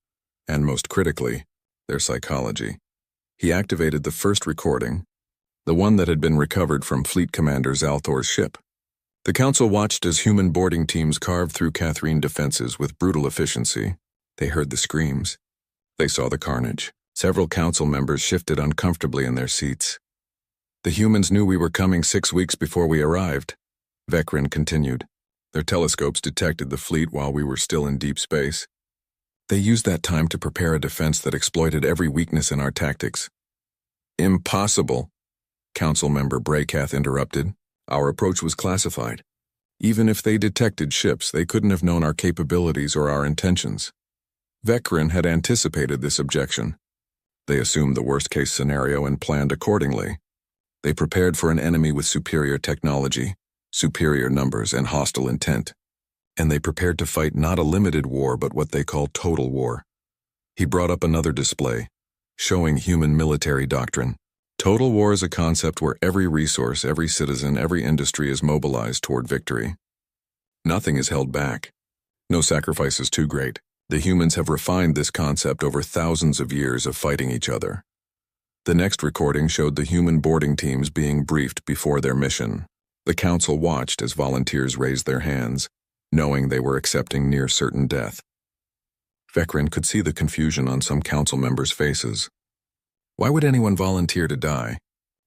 and most critically, their psychology." He activated the first recording, the one that had been recovered from Fleet Commander Zalthor's ship. The Council watched as human boarding teams carved through Catherine defenses with brutal efficiency. They heard the screams. They saw the carnage. Several Council members shifted uncomfortably in their seats. "The humans knew we were coming 6 weeks before we arrived," Vekrin continued. "Their telescopes detected the fleet while we were still in deep space. They used that time to prepare a defense that exploited every weakness in our tactics." "Impossible," Council member Braycath interrupted. "Our approach was classified. Even if they detected ships, they couldn't have known our capabilities or our intentions." Vekrin had anticipated this objection. They assumed the worst-case scenario and planned accordingly. They prepared for an enemy with superior technology, superior numbers, and hostile intent. And they prepared to fight not a limited war, but what they call total war. He brought up another display, showing human military doctrine. Total war is a concept where every resource, every citizen, every industry is mobilized toward victory. Nothing is held back. No sacrifice is too great. The humans have refined this concept over thousands of years of fighting each other. The next recording showed the human boarding teams being briefed before their mission. The Council watched as volunteers raised their hands, knowing they were accepting near certain death. Vekrin could see the confusion on some Council members' faces. Why would anyone volunteer to die?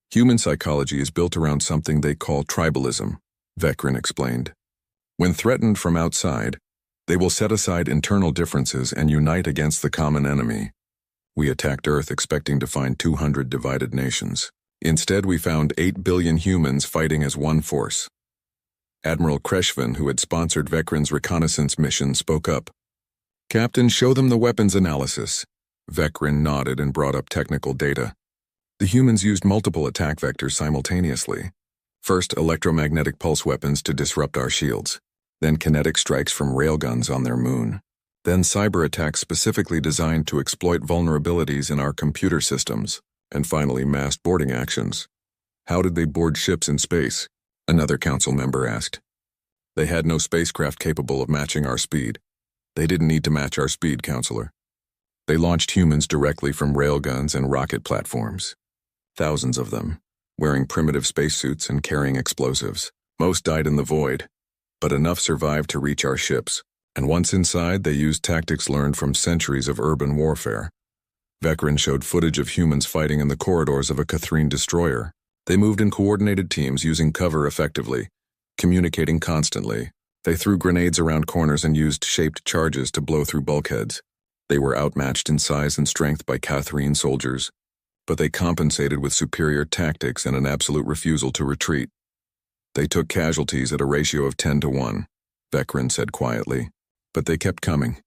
Human psychology is built around something they call tribalism, Vekrin explained. When threatened from outside, they will set aside internal differences and unite against the common enemy. We attacked Earth expecting to find 200 divided nations. Instead, we found 8 billion humans fighting as one force. Admiral Crusade, who had sponsored Vekran's reconnaissance mission, spoke up. Captain, show them the weapons analysis. Vekran nodded and brought up technical data. The humans used multiple attack vectors simultaneously. First, electromagnetic pulse weapons to disrupt our shields. Then kinetic strikes from railguns on their moon. Then cyber attacks specifically designed to exploit vulnerabilities in our computer systems. And finally, massed boarding actions. How did they board ships in space? Another council member asked. They had no spacecraft capable of matching our speed. They didn't need to match our speed, Counselor. They launched humans directly from railguns and rocket platforms. Thousands of them, wearing primitive spacesuits and carrying explosives. Most died in the void, but enough survived to reach our ships. And once inside, they used tactics learned from centuries of urban warfare. Vekran showed footage of humans fighting in the corridors of a Catherine destroyer. They moved in coordinated teams using cover effectively, communicating constantly. They threw grenades around corners and used shaped charges to blow through bulkheads. They were outmatched in size and strength by Catherine soldiers, but they compensated with superior tactics and an absolute refusal to retreat. They took casualties at a ratio of 10-1, Vekran said quietly, but they kept coming.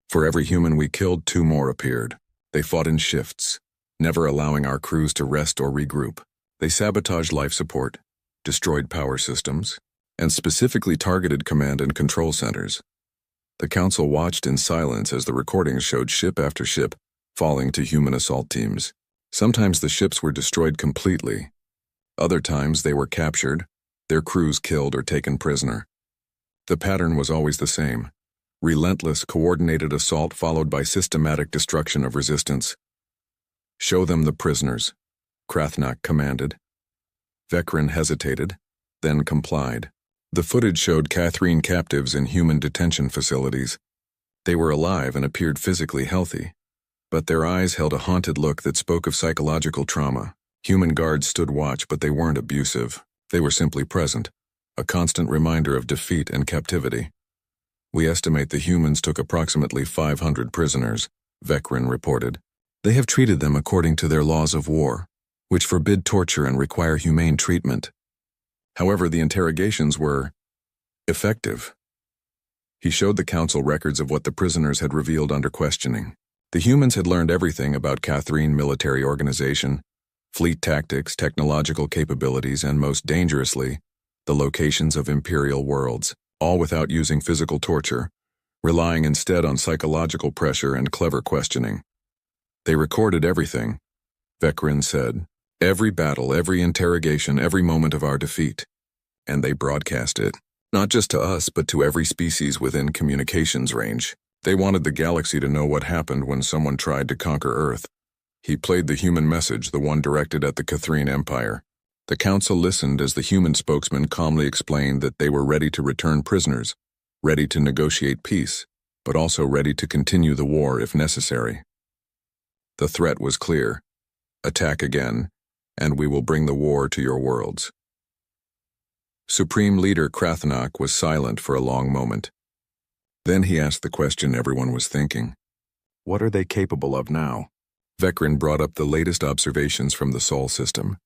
For every human we killed, 2 more appeared. They fought in shifts, never allowing our crews to rest or regroup. They sabotaged life support, destroyed power systems, and specifically targeted command and control centers. The council watched in silence as the recordings showed ship after ship falling to human assault teams. Sometimes the ships were destroyed completely. Other times they were captured, their crews killed or taken prisoner. The pattern was always the same: relentless, coordinated assault followed by systematic destruction of resistance. Show them the prisoners, Krathnak commanded. Vekran hesitated, then complied. The footage showed Catherine captives in human detention facilities. They were alive and appeared physically healthy, but their eyes held a haunted look that spoke of psychological trauma. Human guards stood watch, but they weren't abusive. They were simply present, a constant reminder of defeat and captivity. We estimate the humans took approximately 500 prisoners, Vekran reported. They have treated them according to their laws of war, which forbid torture and require humane treatment. However, the interrogations were effective. He showed the council records of what the prisoners had revealed under questioning. The humans had learned everything about Catherine military organization, fleet tactics, technological capabilities, and most dangerously, the locations of imperial worlds, all without using physical torture, relying instead on psychological pressure and clever questioning. They recorded everything, Vekran said. Every battle, every interrogation, every moment of our defeat. And they broadcast it, not just to us, but to every species within communications range. They wanted the galaxy to know what happened when someone tried to conquer Earth. He played the human message, the one directed at the Catherine Empire. The council listened as the human spokesman calmly explained that they were ready to return prisoners, ready to negotiate peace, but also ready to continue the war if necessary. The threat was clear: attack again, and we will bring the war to your worlds. Supreme Leader Krathnak was silent for a long moment. Then he asked the question everyone was thinking. What are they capable of now? Vekran brought up the latest observations from the Sol system.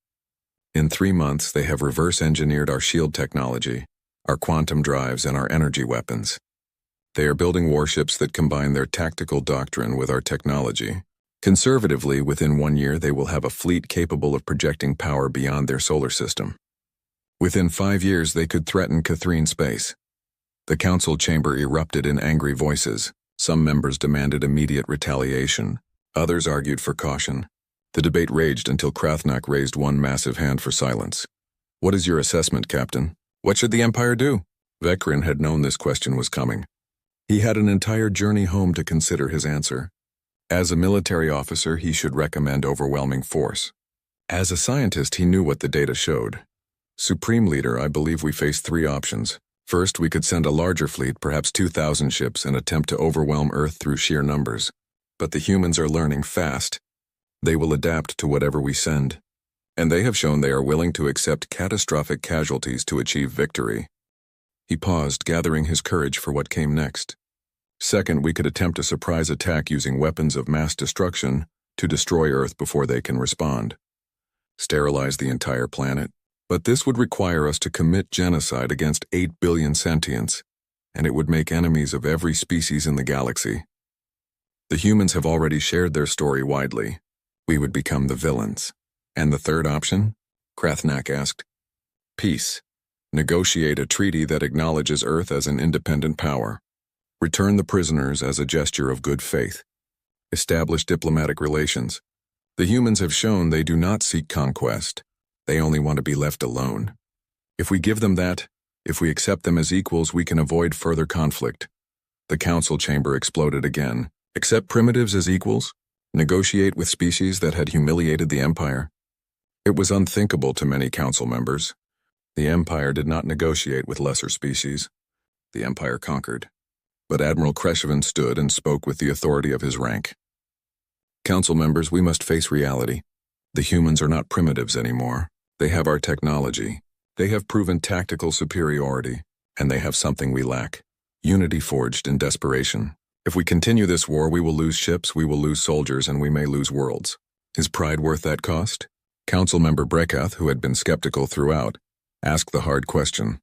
In 3 months, they have reverse-engineered our shield technology, our quantum drives, and our energy weapons. They are building warships that combine their tactical doctrine with our technology. Conservatively, within 1 year, they will have a fleet capable of projecting power beyond their solar system. Within 5 years, they could threaten Catherine space. The council chamber erupted in angry voices. Some members demanded immediate retaliation. Others argued for caution. The debate raged until Krathnak raised one massive hand for silence. What is your assessment, Captain? What should the Empire do? Vekran had known this question was coming. He had an entire journey home to consider his answer. As a military officer, he should recommend overwhelming force. As a scientist, he knew what the data showed. Supreme Leader, I believe we face 3 options. First, we could send a larger fleet, perhaps 2,000 ships, and attempt to overwhelm Earth through sheer numbers. But the humans are learning fast. They will adapt to whatever we send. And they have shown they are willing to accept catastrophic casualties to achieve victory. He paused, gathering his courage for what came next. Second, we could attempt a surprise attack using weapons of mass destruction to destroy Earth before they can respond. sterilize the entire planet. But this would require us to commit genocide against 8 billion sentients, and it would make enemies of every species in the galaxy. The humans have already shared their story widely. We would become the villains. And the third option? Krathnak asked. Peace. Negotiate a treaty that acknowledges Earth as an independent power. Return the prisoners as a gesture of good faith. Establish diplomatic relations. The humans have shown they do not seek conquest. They only want to be left alone. If we give them that, if we accept them as equals, we can avoid further conflict. The council chamber exploded again. Accept primitives as equals? Negotiate with species that had humiliated the Empire? It was unthinkable to many council members. The Empire did not negotiate with lesser species. The Empire conquered. But Admiral Crusade stood and spoke with the authority of his rank. Council members, we must face reality. The humans are not primitives anymore. They have our technology. They have proven tactical superiority, and they have something we lack: unity forged in desperation. If we continue this war, we will lose ships, we will lose soldiers, and we may lose worlds. Is pride worth that cost? Council member Brekath, who had been skeptical throughout, asked the hard question.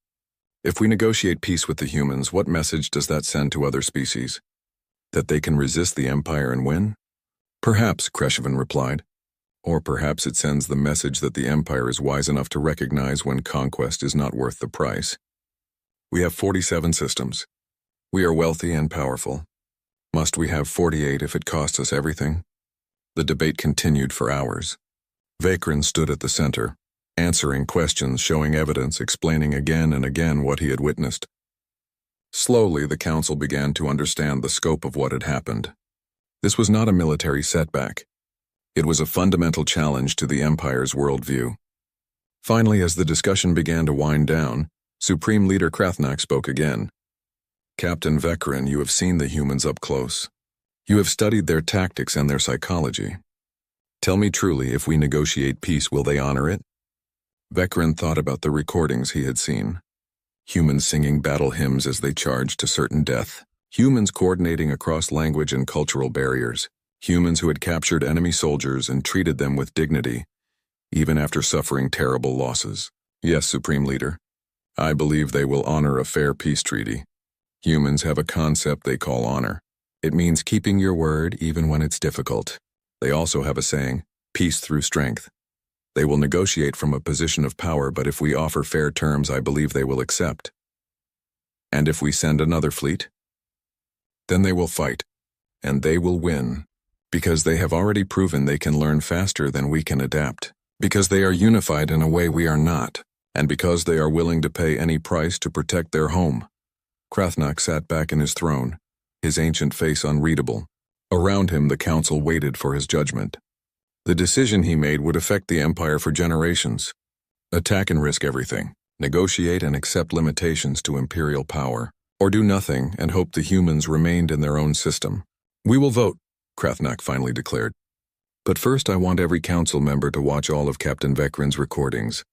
If we negotiate peace with the humans, what message does that send to other species? That they can resist the Empire and win? Perhaps, Crusade replied. Or perhaps it sends the message that the Empire is wise enough to recognize when conquest is not worth the price. We have 47 systems. We are wealthy and powerful. Must we have 48 if it costs us everything? The debate continued for hours. Vakrin stood at the center, answering questions, showing evidence, explaining again and again what he had witnessed. Slowly, the council began to understand the scope of what had happened. This was not a military setback. It was a fundamental challenge to the Empire's worldview. Finally, as the discussion began to wind down, Supreme Leader Krathnak spoke again. Captain Vakrin, you have seen the humans up close. You have studied their tactics and their psychology. Tell me truly, if we negotiate peace, will they honor it? Vakrin thought about the recordings he had seen. Humans singing battle hymns as they charged to certain death. Humans coordinating across language and cultural barriers. Humans who had captured enemy soldiers and treated them with dignity, even after suffering terrible losses. Yes, Supreme Leader. I believe they will honor a fair peace treaty. Humans have a concept they call honor. It means keeping your word even when it's difficult. They also have a saying, peace through strength. They will negotiate from a position of power, but if we offer fair terms, I believe they will accept. And if we send another fleet? Then they will fight, and they will win, because they have already proven they can learn faster than we can adapt, because they are unified in a way we are not, and because they are willing to pay any price to protect their home. Krathnak sat back in his throne, his ancient face unreadable. Around him, the council waited for his judgment. The decision he made would affect the Empire for generations. Attack and risk everything. Negotiate and accept limitations to imperial power. Or do nothing and hope the humans remained in their own system. We will vote, Krathnak finally declared. But first I want every council member to watch all of Captain Vakrin's recordings.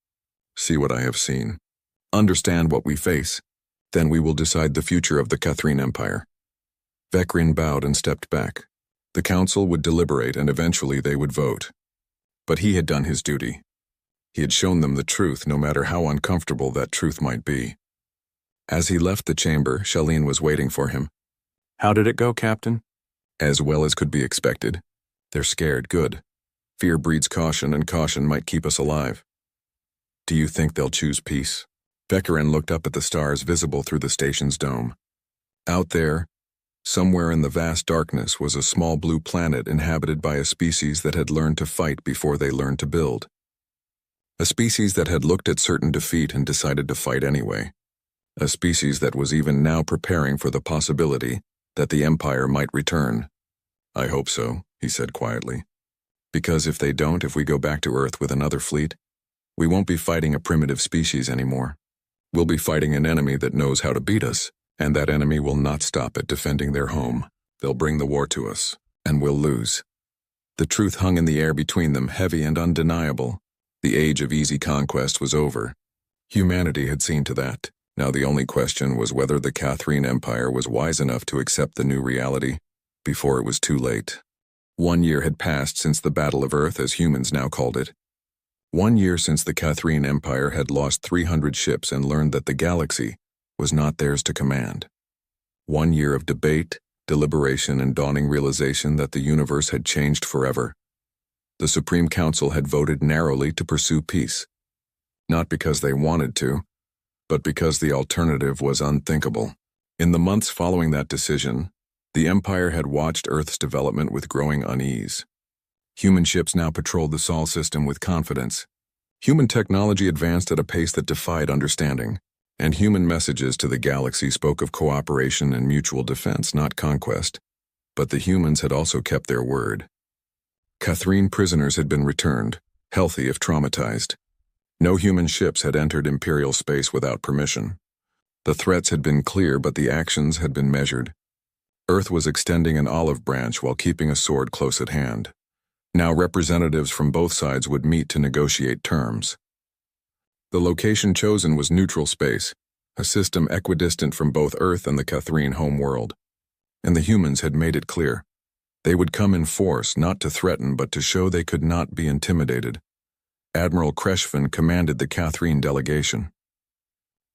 See what I have seen. Understand what we face. Then we will decide the future of the Catherine Empire. Vakrin bowed and stepped back. The council would deliberate and eventually they would vote. But he had done his duty. He had shown them the truth, no matter how uncomfortable that truth might be. As he left the chamber, Shaleen was waiting for him. How did it go, Captain? As well as could be expected. They're scared, good. Fear breeds caution, and caution might keep us alive. Do you think they'll choose peace? Vakrin looked up at the stars visible through the station's dome. Out there, somewhere in the vast darkness, was a small blue planet inhabited by a species that had learned to fight before they learned to build. A species that had looked at certain defeat and decided to fight anyway. A species that was even now preparing for the possibility that the Empire might return. I hope so, he said quietly. Because if they don't, if we go back to Earth with another fleet, we won't be fighting a primitive species anymore. We'll be fighting an enemy that knows how to beat us, and that enemy will not stop at defending their home. They'll bring the war to us, and we'll lose. The truth hung in the air between them, heavy and undeniable. The age of easy conquest was over. Humanity had seen to that. Now the only question was whether the Catherine Empire was wise enough to accept the new reality before it was too late. 1 year had passed since the Battle of Earth, as humans now called it. 1 year since the Catherine Empire had lost 300 ships and learned that the galaxy was not theirs to command. 1 year of debate, deliberation, and dawning realization that the universe had changed forever. The Supreme Council had voted narrowly to pursue peace, not because they wanted to, but because the alternative was unthinkable. In the months following that decision, the Empire had watched Earth's development with growing unease. Human ships now patrolled the Sol system with confidence. Human technology advanced at a pace that defied understanding, and human messages to the galaxy spoke of cooperation and mutual defense, not conquest. But the humans had also kept their word. Catherine prisoners had been returned, healthy if traumatized. No human ships had entered Imperial space without permission. The threats had been clear, but the actions had been measured. Earth was extending an olive branch while keeping a sword close at hand. Now representatives from both sides would meet to negotiate terms. The location chosen was neutral space, a system equidistant from both Earth and the Catherine home world. And the humans had made it clear. They would come in force, not to threaten, but to show they could not be intimidated. Admiral Crusade commanded the Catherine delegation.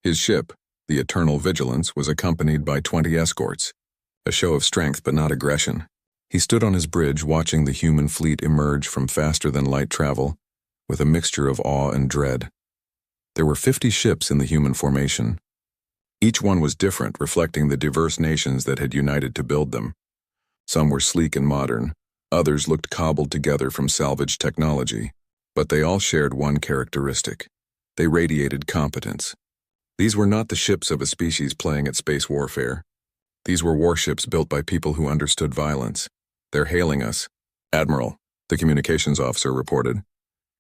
His ship, the Eternal Vigilance, was accompanied by 20 escorts, a show of strength but not aggression. He stood on his bridge watching the human fleet emerge from faster-than-light travel, with a mixture of awe and dread. There were 50 ships in the human formation. Each one was different, reflecting the diverse nations that had united to build them. Some were sleek and modern, others looked cobbled together from salvaged technology, but they all shared one characteristic. They radiated competence. These were not the ships of a species playing at space warfare. These were warships built by people who understood violence. "They're hailing us, Admiral," the communications officer reported.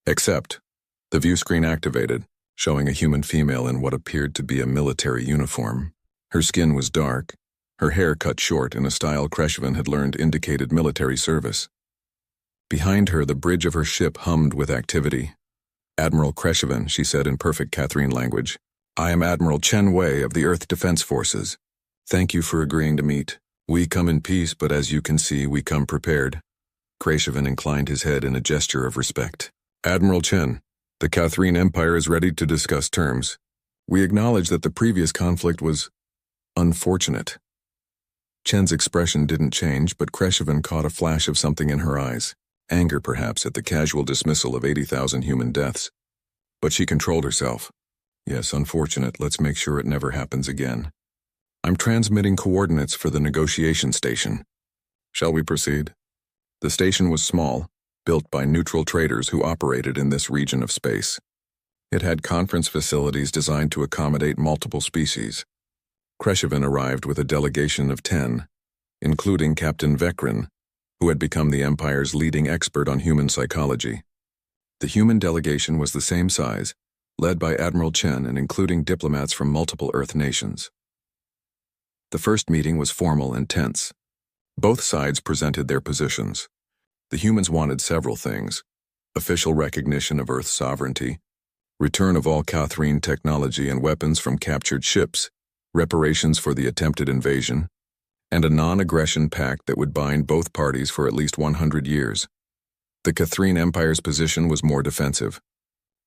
"Except," the view screen activated, showing a human female in what appeared to be a military uniform. Her skin was dark, her hair cut short in a style Crusade had learned indicated military service. Behind her, the bridge of her ship hummed with activity. "Admiral Crusade," she said in perfect Catherine language. "I am Admiral Chen Wei of the Earth Defense Forces. Thank you for agreeing to meet. We come in peace, but as you can see, we come prepared." Crusade inclined his head in a gesture of respect. "Admiral Chen, the Catherine Empire is ready to discuss terms. We acknowledge that the previous conflict was unfortunate." Chen's expression didn't change, but Crusade caught a flash of something in her eyes. Anger, perhaps, at the casual dismissal of 80,000 human deaths. But she controlled herself. "Yes, unfortunate. Let's make sure it never happens again. I'm transmitting coordinates for the negotiation station. Shall we proceed?" The station was small, built by neutral traders who operated in this region of space. It had conference facilities designed to accommodate multiple species. Crusade arrived with a delegation of 10, including Captain Vekrin, who had become the Empire's leading expert on human psychology. The human delegation was the same size, led by Admiral Chen and including diplomats from multiple Earth nations. The first meeting was formal and tense. Both sides presented their positions. The humans wanted several things: official recognition of Earth's sovereignty, return of all Catherine technology and weapons from captured ships, reparations for the attempted invasion, and a non-aggression pact that would bind both parties for at least 100 years. The Catherine Empire's position was more defensive.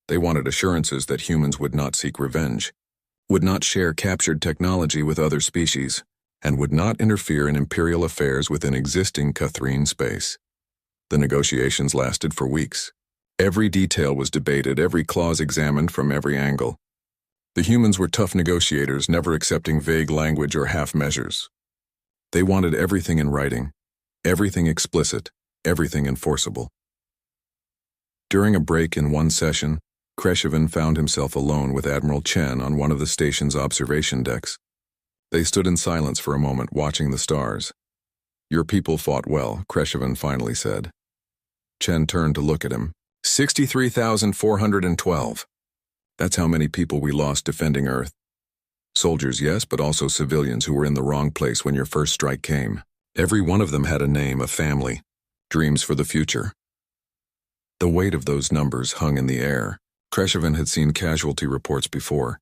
They wanted assurances that humans would not seek revenge, would not share captured technology with other species, and would not interfere in Imperial affairs within existing Catherine space. The negotiations lasted for weeks. Every detail was debated, every clause examined from every angle. The humans were tough negotiators, never accepting vague language or half measures. They wanted everything in writing, everything explicit, everything enforceable. During a break in one session, Crusade found himself alone with Admiral Chen on one of the station's observation decks. They stood in silence for a moment, watching the stars. "Your people fought well," Crusade finally said. Chen turned to look at him. 63,412. That's how many people we lost defending Earth. Soldiers, yes, but also civilians who were in the wrong place when your first strike came. Every one of them had a name, a family, dreams for the future. The weight of those numbers hung in the air. Crusade had seen casualty reports before,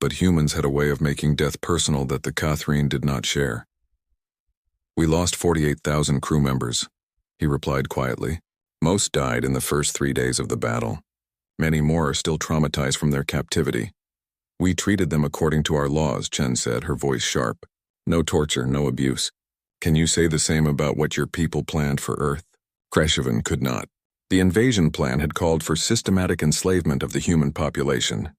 but humans had a way of making death personal that the Catherine did not share. "We lost 48,000 crew members," he replied quietly. "Most died in the first 3 days of the battle. Many more are still traumatized from their captivity. We treated them according to our laws, Chen said, her voice sharp. No torture, no abuse. Can you say the same about what your people planned for Earth? Crusade could not. The invasion plan had called for systematic enslavement of the human population.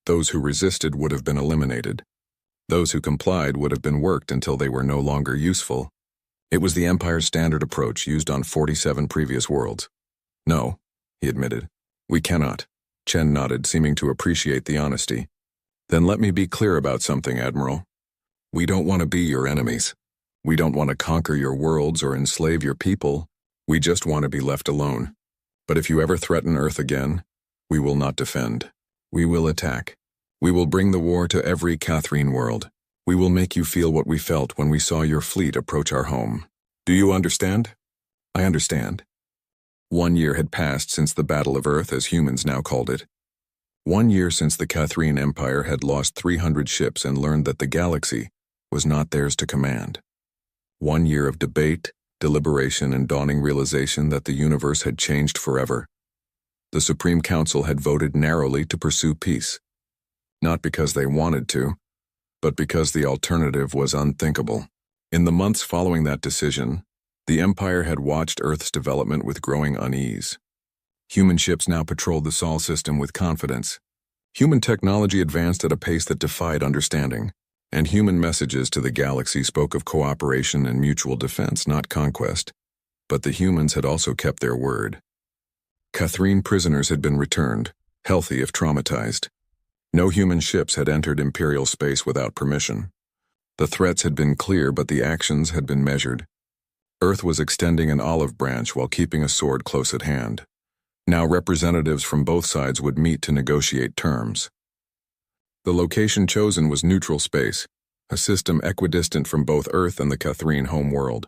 Those who resisted would have been eliminated. Those who complied would have been worked until they were no longer useful. It was the Empire's standard approach used on 47 previous worlds. No, he admitted. We cannot. Chen nodded, seeming to appreciate the honesty. Then let me be clear about something, Admiral. We don't want to be your enemies. We don't want to conquer your worlds or enslave your people. We just want to be left alone. But if you ever threaten Earth again, we will not defend. We will attack. We will bring the war to every Catherine world. We will make you feel what we felt when we saw your fleet approach our home. Do you understand? I understand. 1 year had passed since the Battle of Earth, as humans now called it. 1 year since the Catherine Empire had lost 300 ships and learned that the galaxy was not theirs to command. 1 year of debate, deliberation, and dawning realization that the universe had changed forever. The Supreme Council had voted narrowly to pursue peace. Not because they wanted to, but because the alternative was unthinkable. In the months following that decision, the Empire had watched Earth's development with growing unease. Human ships now patrolled the Sol system with confidence. Human technology advanced at a pace that defied understanding, and human messages to the galaxy spoke of cooperation and mutual defense, not conquest. But the humans had also kept their word. Catherine prisoners had been returned, healthy if traumatized. No human ships had entered Imperial space without permission. The threats had been clear, but the actions had been measured. Earth was extending an olive branch while keeping a sword close at hand. Now representatives from both sides would meet to negotiate terms. The location chosen was neutral space, a system equidistant from both Earth and the Catherine home world.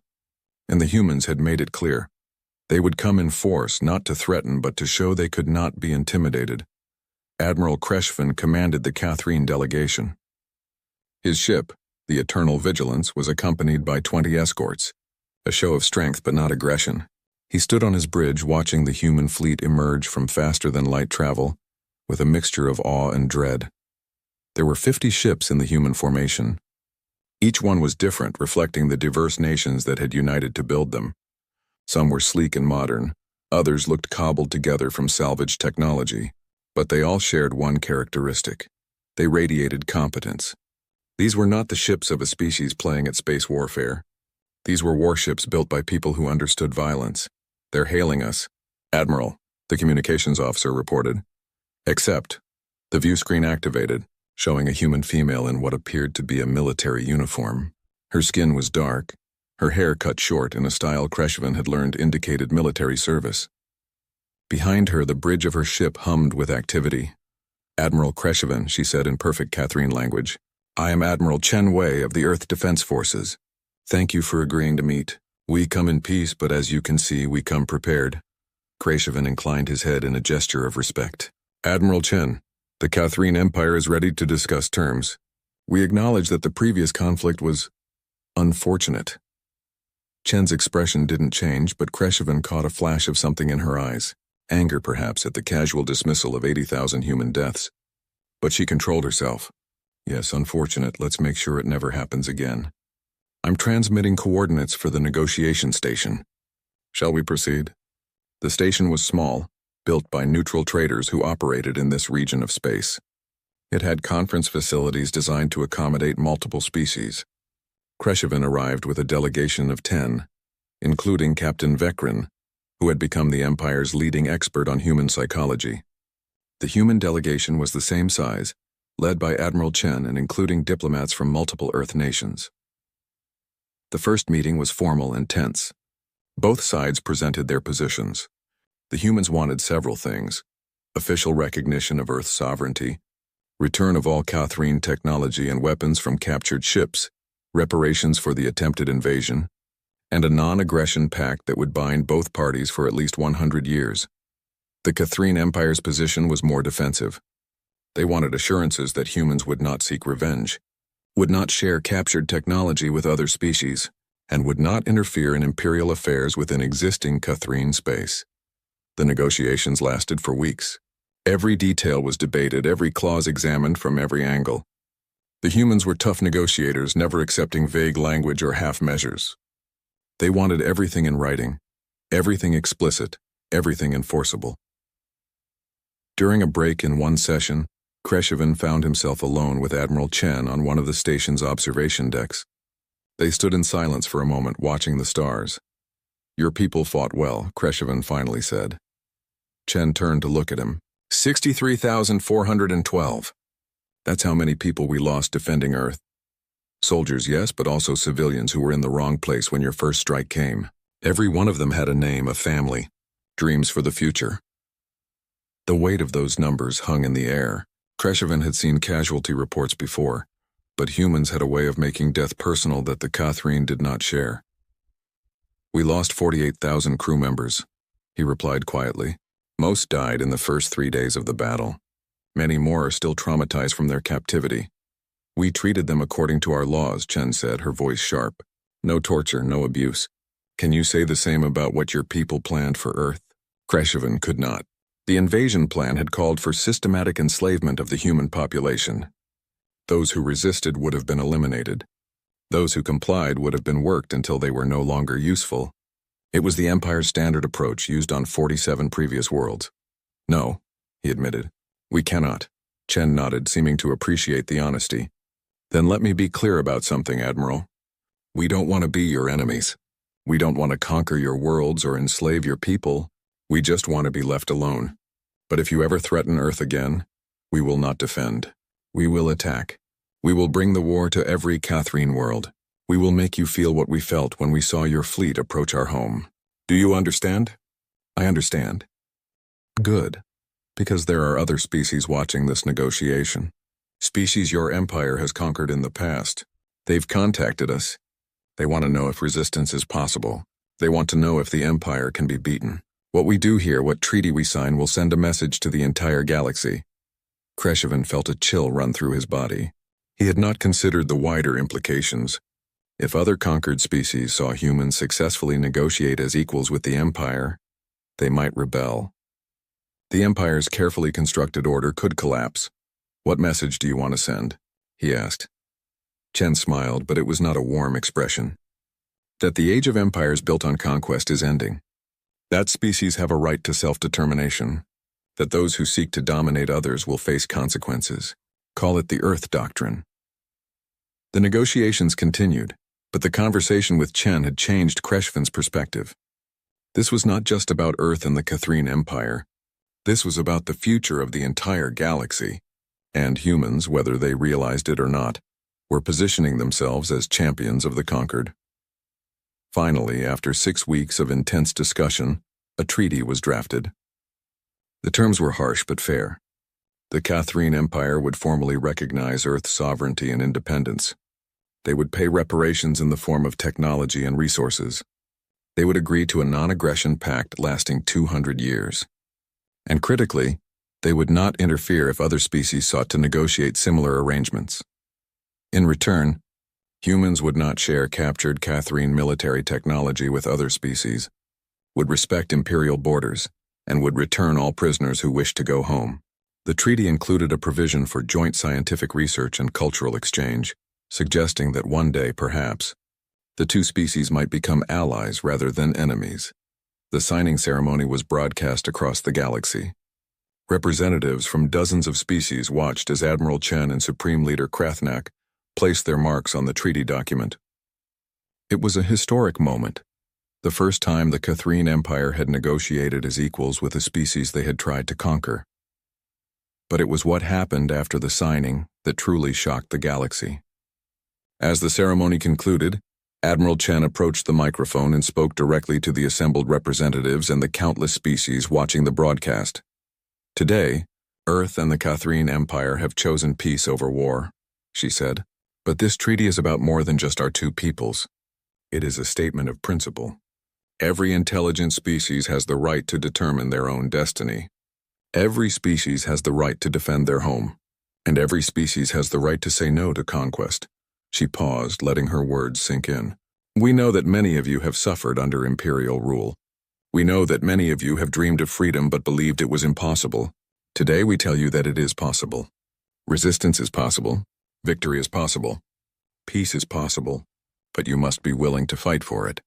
And the humans had made it clear. They would come in force, not to threaten, but to show they could not be intimidated. Admiral Crusade commanded the Catherine delegation. His ship, the Eternal Vigilance, was accompanied by 20 escorts, a show of strength but not aggression. He stood on his bridge watching the human fleet emerge from faster-than-light travel, with a mixture of awe and dread. There were 50 ships in the human formation. Each one was different, reflecting the diverse nations that had united to build them. Some were sleek and modern, others looked cobbled together from salvaged technology, but they all shared one characteristic. They radiated competence. These were not the ships of a species playing at space warfare. These were warships built by people who understood violence. They're hailing us. Admiral, the communications officer reported. Accept. The view screen activated, showing a human female in what appeared to be a military uniform. Her skin was dark, her hair cut short in a style Crusade had learned indicated military service. Behind her, the bridge of her ship hummed with activity. Admiral Crusade, she said in perfect Catherine language. I am Admiral Chen Wei of the Earth Defense Forces. Thank you for agreeing to meet. We come in peace, but as you can see, we come prepared. Crusade inclined his head in a gesture of respect. Admiral Chen, the Catherine Empire is ready to discuss terms. We acknowledge that the previous conflict was unfortunate. Chen's expression didn't change, but Crusade caught a flash of something in her eyes. Anger, perhaps, at the casual dismissal of 80,000 human deaths. But she controlled herself. Yes, unfortunate. Let's make sure it never happens again. I'm transmitting coordinates for the negotiation station. Shall we proceed? The station was small, built by neutral traders who operated in this region of space. It had conference facilities designed to accommodate multiple species. Crusade arrived with a delegation of 10, including Captain Vekrin, who had become the Empire's leading expert on human psychology. The human delegation was the same size, led by Admiral Chen and including diplomats from multiple Earth nations. The first meeting was formal and tense. Both sides presented their positions. The humans wanted several things: official recognition of Earth's sovereignty, return of all Catherine technology and weapons from captured ships, reparations for the attempted invasion, and a non-aggression pact that would bind both parties for at least 100 years. The Catherine Empire's position was more defensive. They wanted assurances that humans would not seek revenge, would not share captured technology with other species, and would not interfere in imperial affairs within existing Catherine space. The negotiations lasted for weeks. Every detail was debated, every clause examined from every angle. The humans were tough negotiators, never accepting vague language or half measures. They wanted everything in writing, everything explicit, everything enforceable. During a break in one session, Crusade found himself alone with Admiral Chen on one of the station's observation decks. They stood in silence for a moment, watching the stars. "Your people fought well," Crusade finally said. Chen turned to look at him. 63,412. That's how many people we lost defending Earth. Soldiers, yes, but also civilians who were in the wrong place when your first strike came. Every one of them had a name, a family, dreams for the future. The weight of those numbers hung in the air. Crusade had seen casualty reports before, but humans had a way of making death personal that the Catherine did not share. "We lost 48,000 crew members," he replied quietly. "Most died in the first 3 days of the battle. Many more are still traumatized from their captivity. We treated them according to our laws," Chen said, her voice sharp. "No torture, no abuse. Can you say the same about what your people planned for Earth?" Crusade could not. The invasion plan had called for systematic enslavement of the human population. Those who resisted would have been eliminated. Those who complied would have been worked until they were no longer useful. It was the Empire's standard approach used on 47 previous worlds. "No," he admitted. "We cannot." Chen nodded, seeming to appreciate the honesty. "Then let me be clear about something, Admiral. We don't want to be your enemies. We don't want to conquer your worlds or enslave your people. We just want to be left alone. But if you ever threaten Earth again, we will not defend. We will attack. We will bring the war to every Catherine world. We will make you feel what we felt when we saw your fleet approach our home. Do you understand?" "I understand." "Good. Because there are other species watching this negotiation. Species your empire has conquered in the past. They've contacted us. They want to know if resistance is possible. They want to know if the empire can be beaten. What we do here, what treaty we sign, will send a message to the entire galaxy." Crusade felt a chill run through his body. He had not considered the wider implications. If other conquered species saw humans successfully negotiate as equals with the Empire, they might rebel. The Empire's carefully constructed order could collapse. "What message do you want to send?" he asked. Chen smiled, but it was not a warm expression. "That the age of empires built on conquest is ending. That species have a right to self-determination. That those who seek to dominate others will face consequences. Call it the Earth Doctrine." The negotiations continued, but the conversation with Chen had changed Crusade's perspective. This was not just about Earth and the Catherine Empire. This was about the future of the entire galaxy, and humans, whether they realized it or not, were positioning themselves as champions of the conquered. Finally, after 6 weeks of intense discussion, a treaty was drafted. The terms were harsh but fair. The Catherine Empire would formally recognize Earth's sovereignty and independence. They would pay reparations in the form of technology and resources. They would agree to a non-aggression pact lasting 200 years. And critically, they would not interfere if other species sought to negotiate similar arrangements. In return, humans would not share captured Catherine military technology with other species, would respect imperial borders, and would return all prisoners who wished to go home. The treaty included a provision for joint scientific research and cultural exchange, suggesting that one day, perhaps, the two species might become allies rather than enemies. The signing ceremony was broadcast across the galaxy. Representatives from dozens of species watched as Admiral Chen and Supreme Leader Krathnak placed their marks on the treaty document. It was a historic moment, the first time the Catherine Empire had negotiated as equals with a species they had tried to conquer. But it was what happened after the signing that truly shocked the galaxy. As the ceremony concluded, Admiral Chen approached the microphone and spoke directly to the assembled representatives and the countless species watching the broadcast. "Today, Earth and the Catherine Empire have chosen peace over war," she said. "But this treaty is about more than just our two peoples. It is a statement of principle. Every intelligent species has the right to determine their own destiny. Every species has the right to defend their home. And every species has the right to say no to conquest." She paused, letting her words sink in. "We know that many of you have suffered under imperial rule. We know that many of you have dreamed of freedom but believed it was impossible. Today we tell you that it is possible. Resistance is possible. Victory is possible. Peace is possible. But you must be willing to fight for it.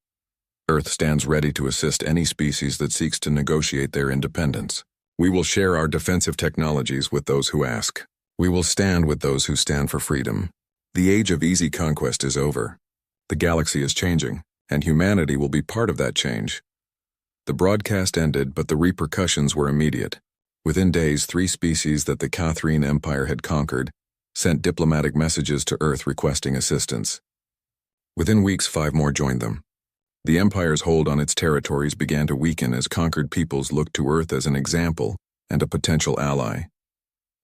Earth stands ready to assist any species that seeks to negotiate their independence. We will share our defensive technologies with those who ask. We will stand with those who stand for freedom. The age of easy conquest is over. The galaxy is changing, and humanity will be part of that change. The broadcast ended, but the repercussions were immediate. Within days, 3 species that the Catherine Empire had conquered sent diplomatic messages to Earth requesting assistance. Within weeks, 5 more joined them. The Empire's hold on its territories began to weaken as conquered peoples looked to Earth as an example and a potential ally.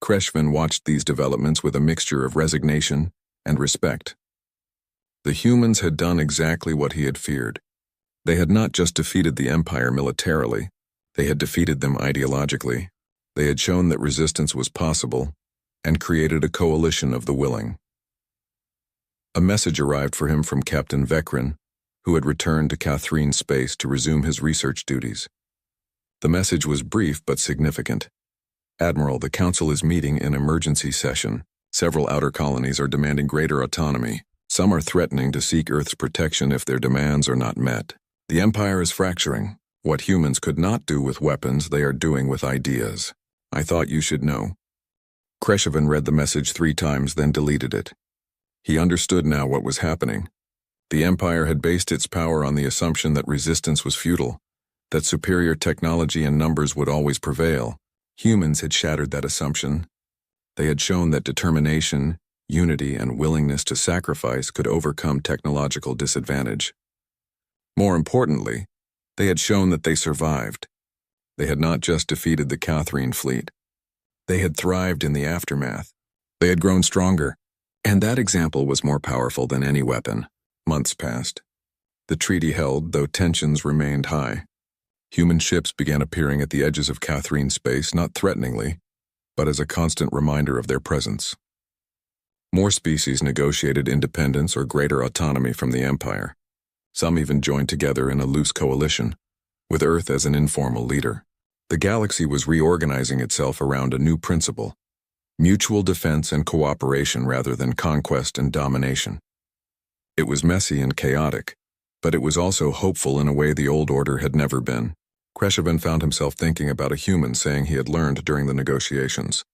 Crusade watched these developments with a mixture of resignation and respect. The humans had done exactly what he had feared. They had not just defeated the Empire militarily, they had defeated them ideologically. They had shown that resistance was possible and created a coalition of the willing. A message arrived for him from Captain Vekrin, who had returned to Catherine space to resume his research duties. The message was brief but significant. Admiral, the Council is meeting in emergency session. Several outer colonies are demanding greater autonomy. Some are threatening to seek Earth's protection if their demands are not met. The Empire is fracturing. What humans could not do with weapons, they are doing with ideas. I thought you should know. Crusade read the message 3 times, then deleted it. He understood now what was happening. The Empire had based its power on the assumption that resistance was futile, that superior technology and numbers would always prevail. Humans had shattered that assumption. They had shown that determination, unity, and willingness to sacrifice could overcome technological disadvantage. More importantly, they had shown that they survived. They had not just defeated the Catherine fleet. They had thrived in the aftermath. They had grown stronger, and that example was more powerful than any weapon. Months passed. The treaty held, though tensions remained high. Human ships began appearing at the edges of Catherine space, not threateningly, but as a constant reminder of their presence. More species negotiated independence or greater autonomy from the Empire. Some even joined together in a loose coalition, with Earth as an informal leader. The galaxy was reorganizing itself around a new principle: mutual defense and cooperation rather than conquest and domination. It was messy and chaotic, but it was also hopeful in a way the old order had never been. Crusade found himself thinking about a human saying he had learned during the negotiations.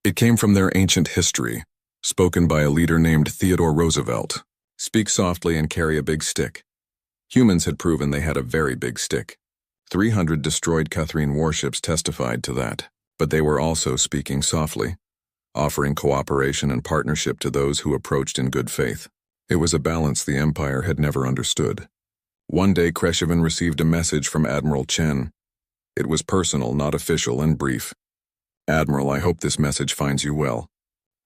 It came from their ancient history, spoken by a leader named Theodore Roosevelt. Speak softly and carry a big stick. Humans had proven they had a very big stick. 300 destroyed Catherine warships testified to that, but they were also speaking softly, offering cooperation and partnership to those who approached in good faith. It was a balance the Empire had never understood. One day Crusade received a message from Admiral Chen. It was personal, not official, and brief. Admiral, I hope this message finds you well.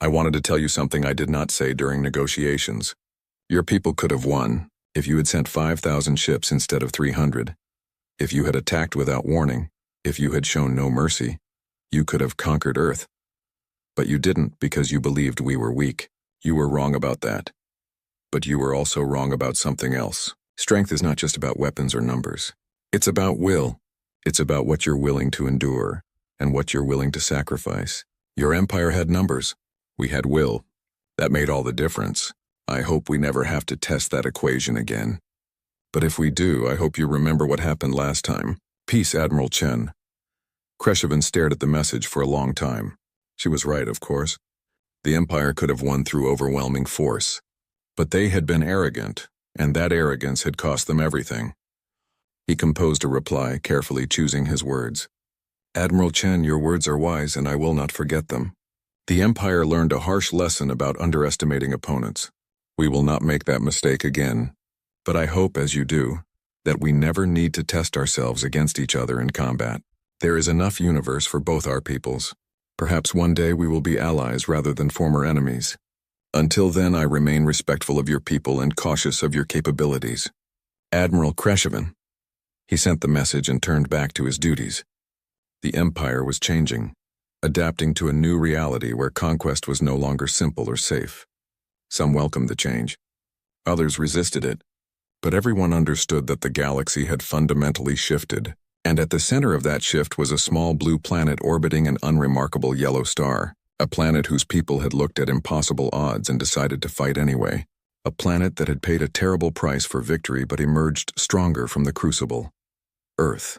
I wanted to tell you something I did not say during negotiations. Your people could have won if you had sent 5,000 ships instead of 300. If you had attacked without warning, if you had shown no mercy, you could have conquered Earth. But you didn't because you believed we were weak. You were wrong about that. But you were also wrong about something else. Strength is not just about weapons or numbers. It's about will. It's about what you're willing to endure and what you're willing to sacrifice. Your empire had numbers. We had will. That made all the difference. I hope we never have to test that equation again. But if we do, I hope you remember what happened last time. Peace, Admiral Chen. Crusade stared at the message for a long time. She was right, of course. The Empire could have won through overwhelming force. But they had been arrogant, and that arrogance had cost them everything. He composed a reply, carefully choosing his words. Admiral Chen, your words are wise, and I will not forget them. The Empire learned a harsh lesson about underestimating opponents. We will not make that mistake again. But I hope, as you do, that we never need to test ourselves against each other in combat. There is enough universe for both our peoples. Perhaps one day we will be allies rather than former enemies. Until then, I remain respectful of your people and cautious of your capabilities. Admiral Crusade. He sent the message and turned back to his duties. The Empire was changing, adapting to a new reality where conquest was no longer simple or safe. Some welcomed the change. Others resisted it. But everyone understood that the galaxy had fundamentally shifted. And at the center of that shift was a small blue planet orbiting an unremarkable yellow star, a planet whose people had looked at impossible odds and decided to fight anyway, a planet that had paid a terrible price for victory but emerged stronger from the crucible. Earth.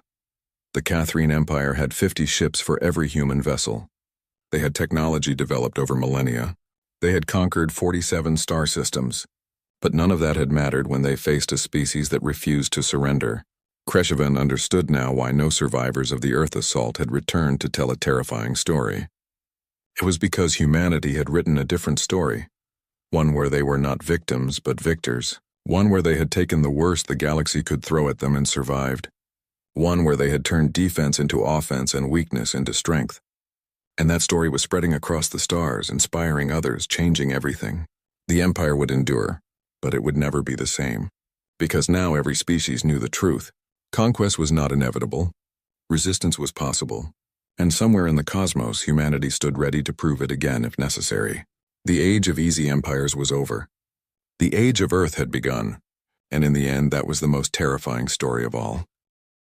The Catherine Empire had 50 ships for every human vessel. They had technology developed over millennia. They had conquered 47 star systems. But none of that had mattered when they faced a species that refused to surrender. Crusade understood now why no survivors of the Earth assault had returned to tell a terrifying story. It was because humanity had written a different story, one where they were not victims but victors, one where they had taken the worst the galaxy could throw at them and survived, one where they had turned defense into offense and weakness into strength. And that story was spreading across the stars, inspiring others, changing everything. The Empire would endure, but it would never be the same. Because now every species knew the truth. Conquest was not inevitable. Resistance was possible. And somewhere in the cosmos, humanity stood ready to prove it again if necessary. The age of easy empires was over. The age of Earth had begun. And in the end, that was the most terrifying story of all.